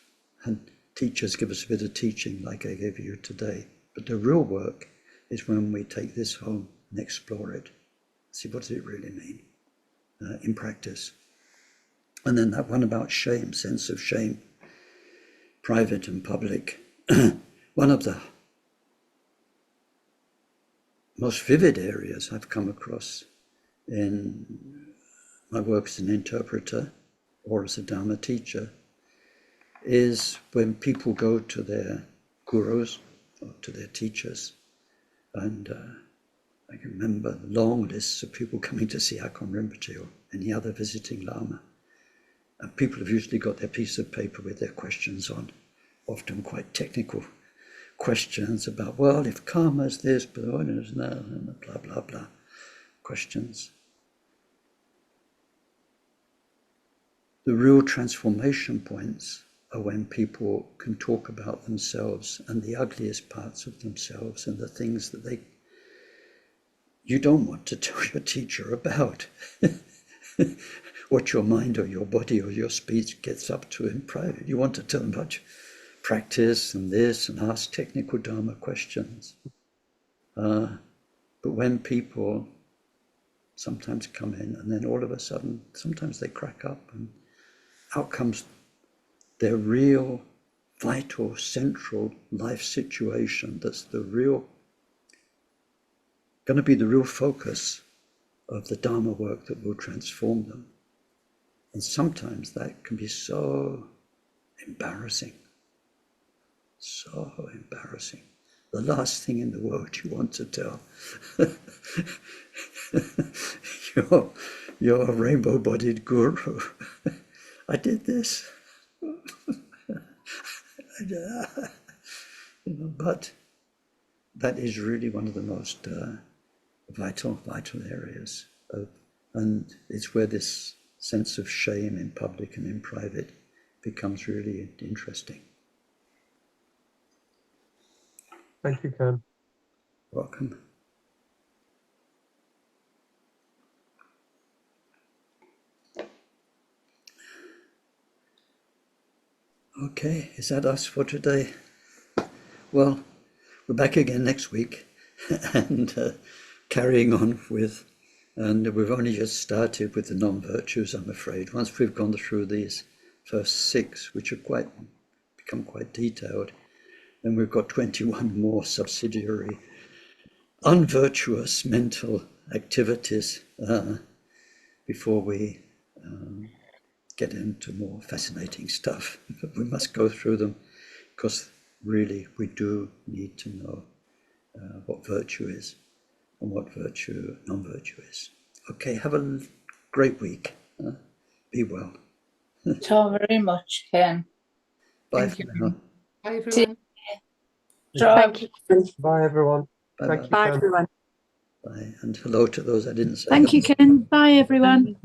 Speaker 1: and teachers give us a bit of teaching like I gave you today. But the real work is when we take this home and explore it. See, what does it really mean in practice? And then that one about shame, sense of shame, private and public. One of the most vivid areas I've come across in my work as an interpreter or as a Dharma teacher is when people go to their gurus or to their teachers, and I can remember long lists of people coming to see Akon Rinpoche or any other visiting Lama. And people have usually got their piece of paper with their questions on, often quite technical questions about, well, if karma is this, but oh, no, and blah, blah, blah, questions. The real transformation points are when people can talk about themselves and the ugliest parts of themselves and the things that you don't want to tell your teacher about. What your mind or your body or your speech gets up to in private. You want to tell them about your practice and this and ask technical Dharma questions. But when people sometimes come in and then all of a sudden, sometimes they crack up and out comes their real, vital, central life situation that's the real, going to be the real focus of the Dharma work that will transform them. And sometimes that can be so embarrassing. So embarrassing. The last thing in the world you want to tell your rainbow-bodied guru. I did this. But that is really one of the most vital areas and it's where this sense of shame in public and in private becomes really interesting.
Speaker 3: Thank you, Ken.
Speaker 1: Welcome. Okay, is that us for today? Well, we're back again next week and carrying on with, and we've only just started with the non-virtues, I'm afraid. Once we've gone through these first 6, which have become quite detailed, then we've got 21 more subsidiary unvirtuous mental activities before we get into more fascinating stuff. But we must go through them because really we do need to know what virtue is and what virtue, non-virtue is. Okay, have a great week. Be well.
Speaker 4: Thank you very much, Ken.
Speaker 1: Bye
Speaker 5: Thank
Speaker 1: for
Speaker 5: you.
Speaker 1: now.
Speaker 5: Bye, everyone.
Speaker 4: Thank you.
Speaker 3: Bye, everyone.
Speaker 1: Bye
Speaker 3: Thank you,
Speaker 1: bye.
Speaker 6: Bye,
Speaker 3: Ken.
Speaker 6: everyone.
Speaker 1: Bye. And hello to those I didn't say.
Speaker 6: Thank you, Ken. Bye, everyone.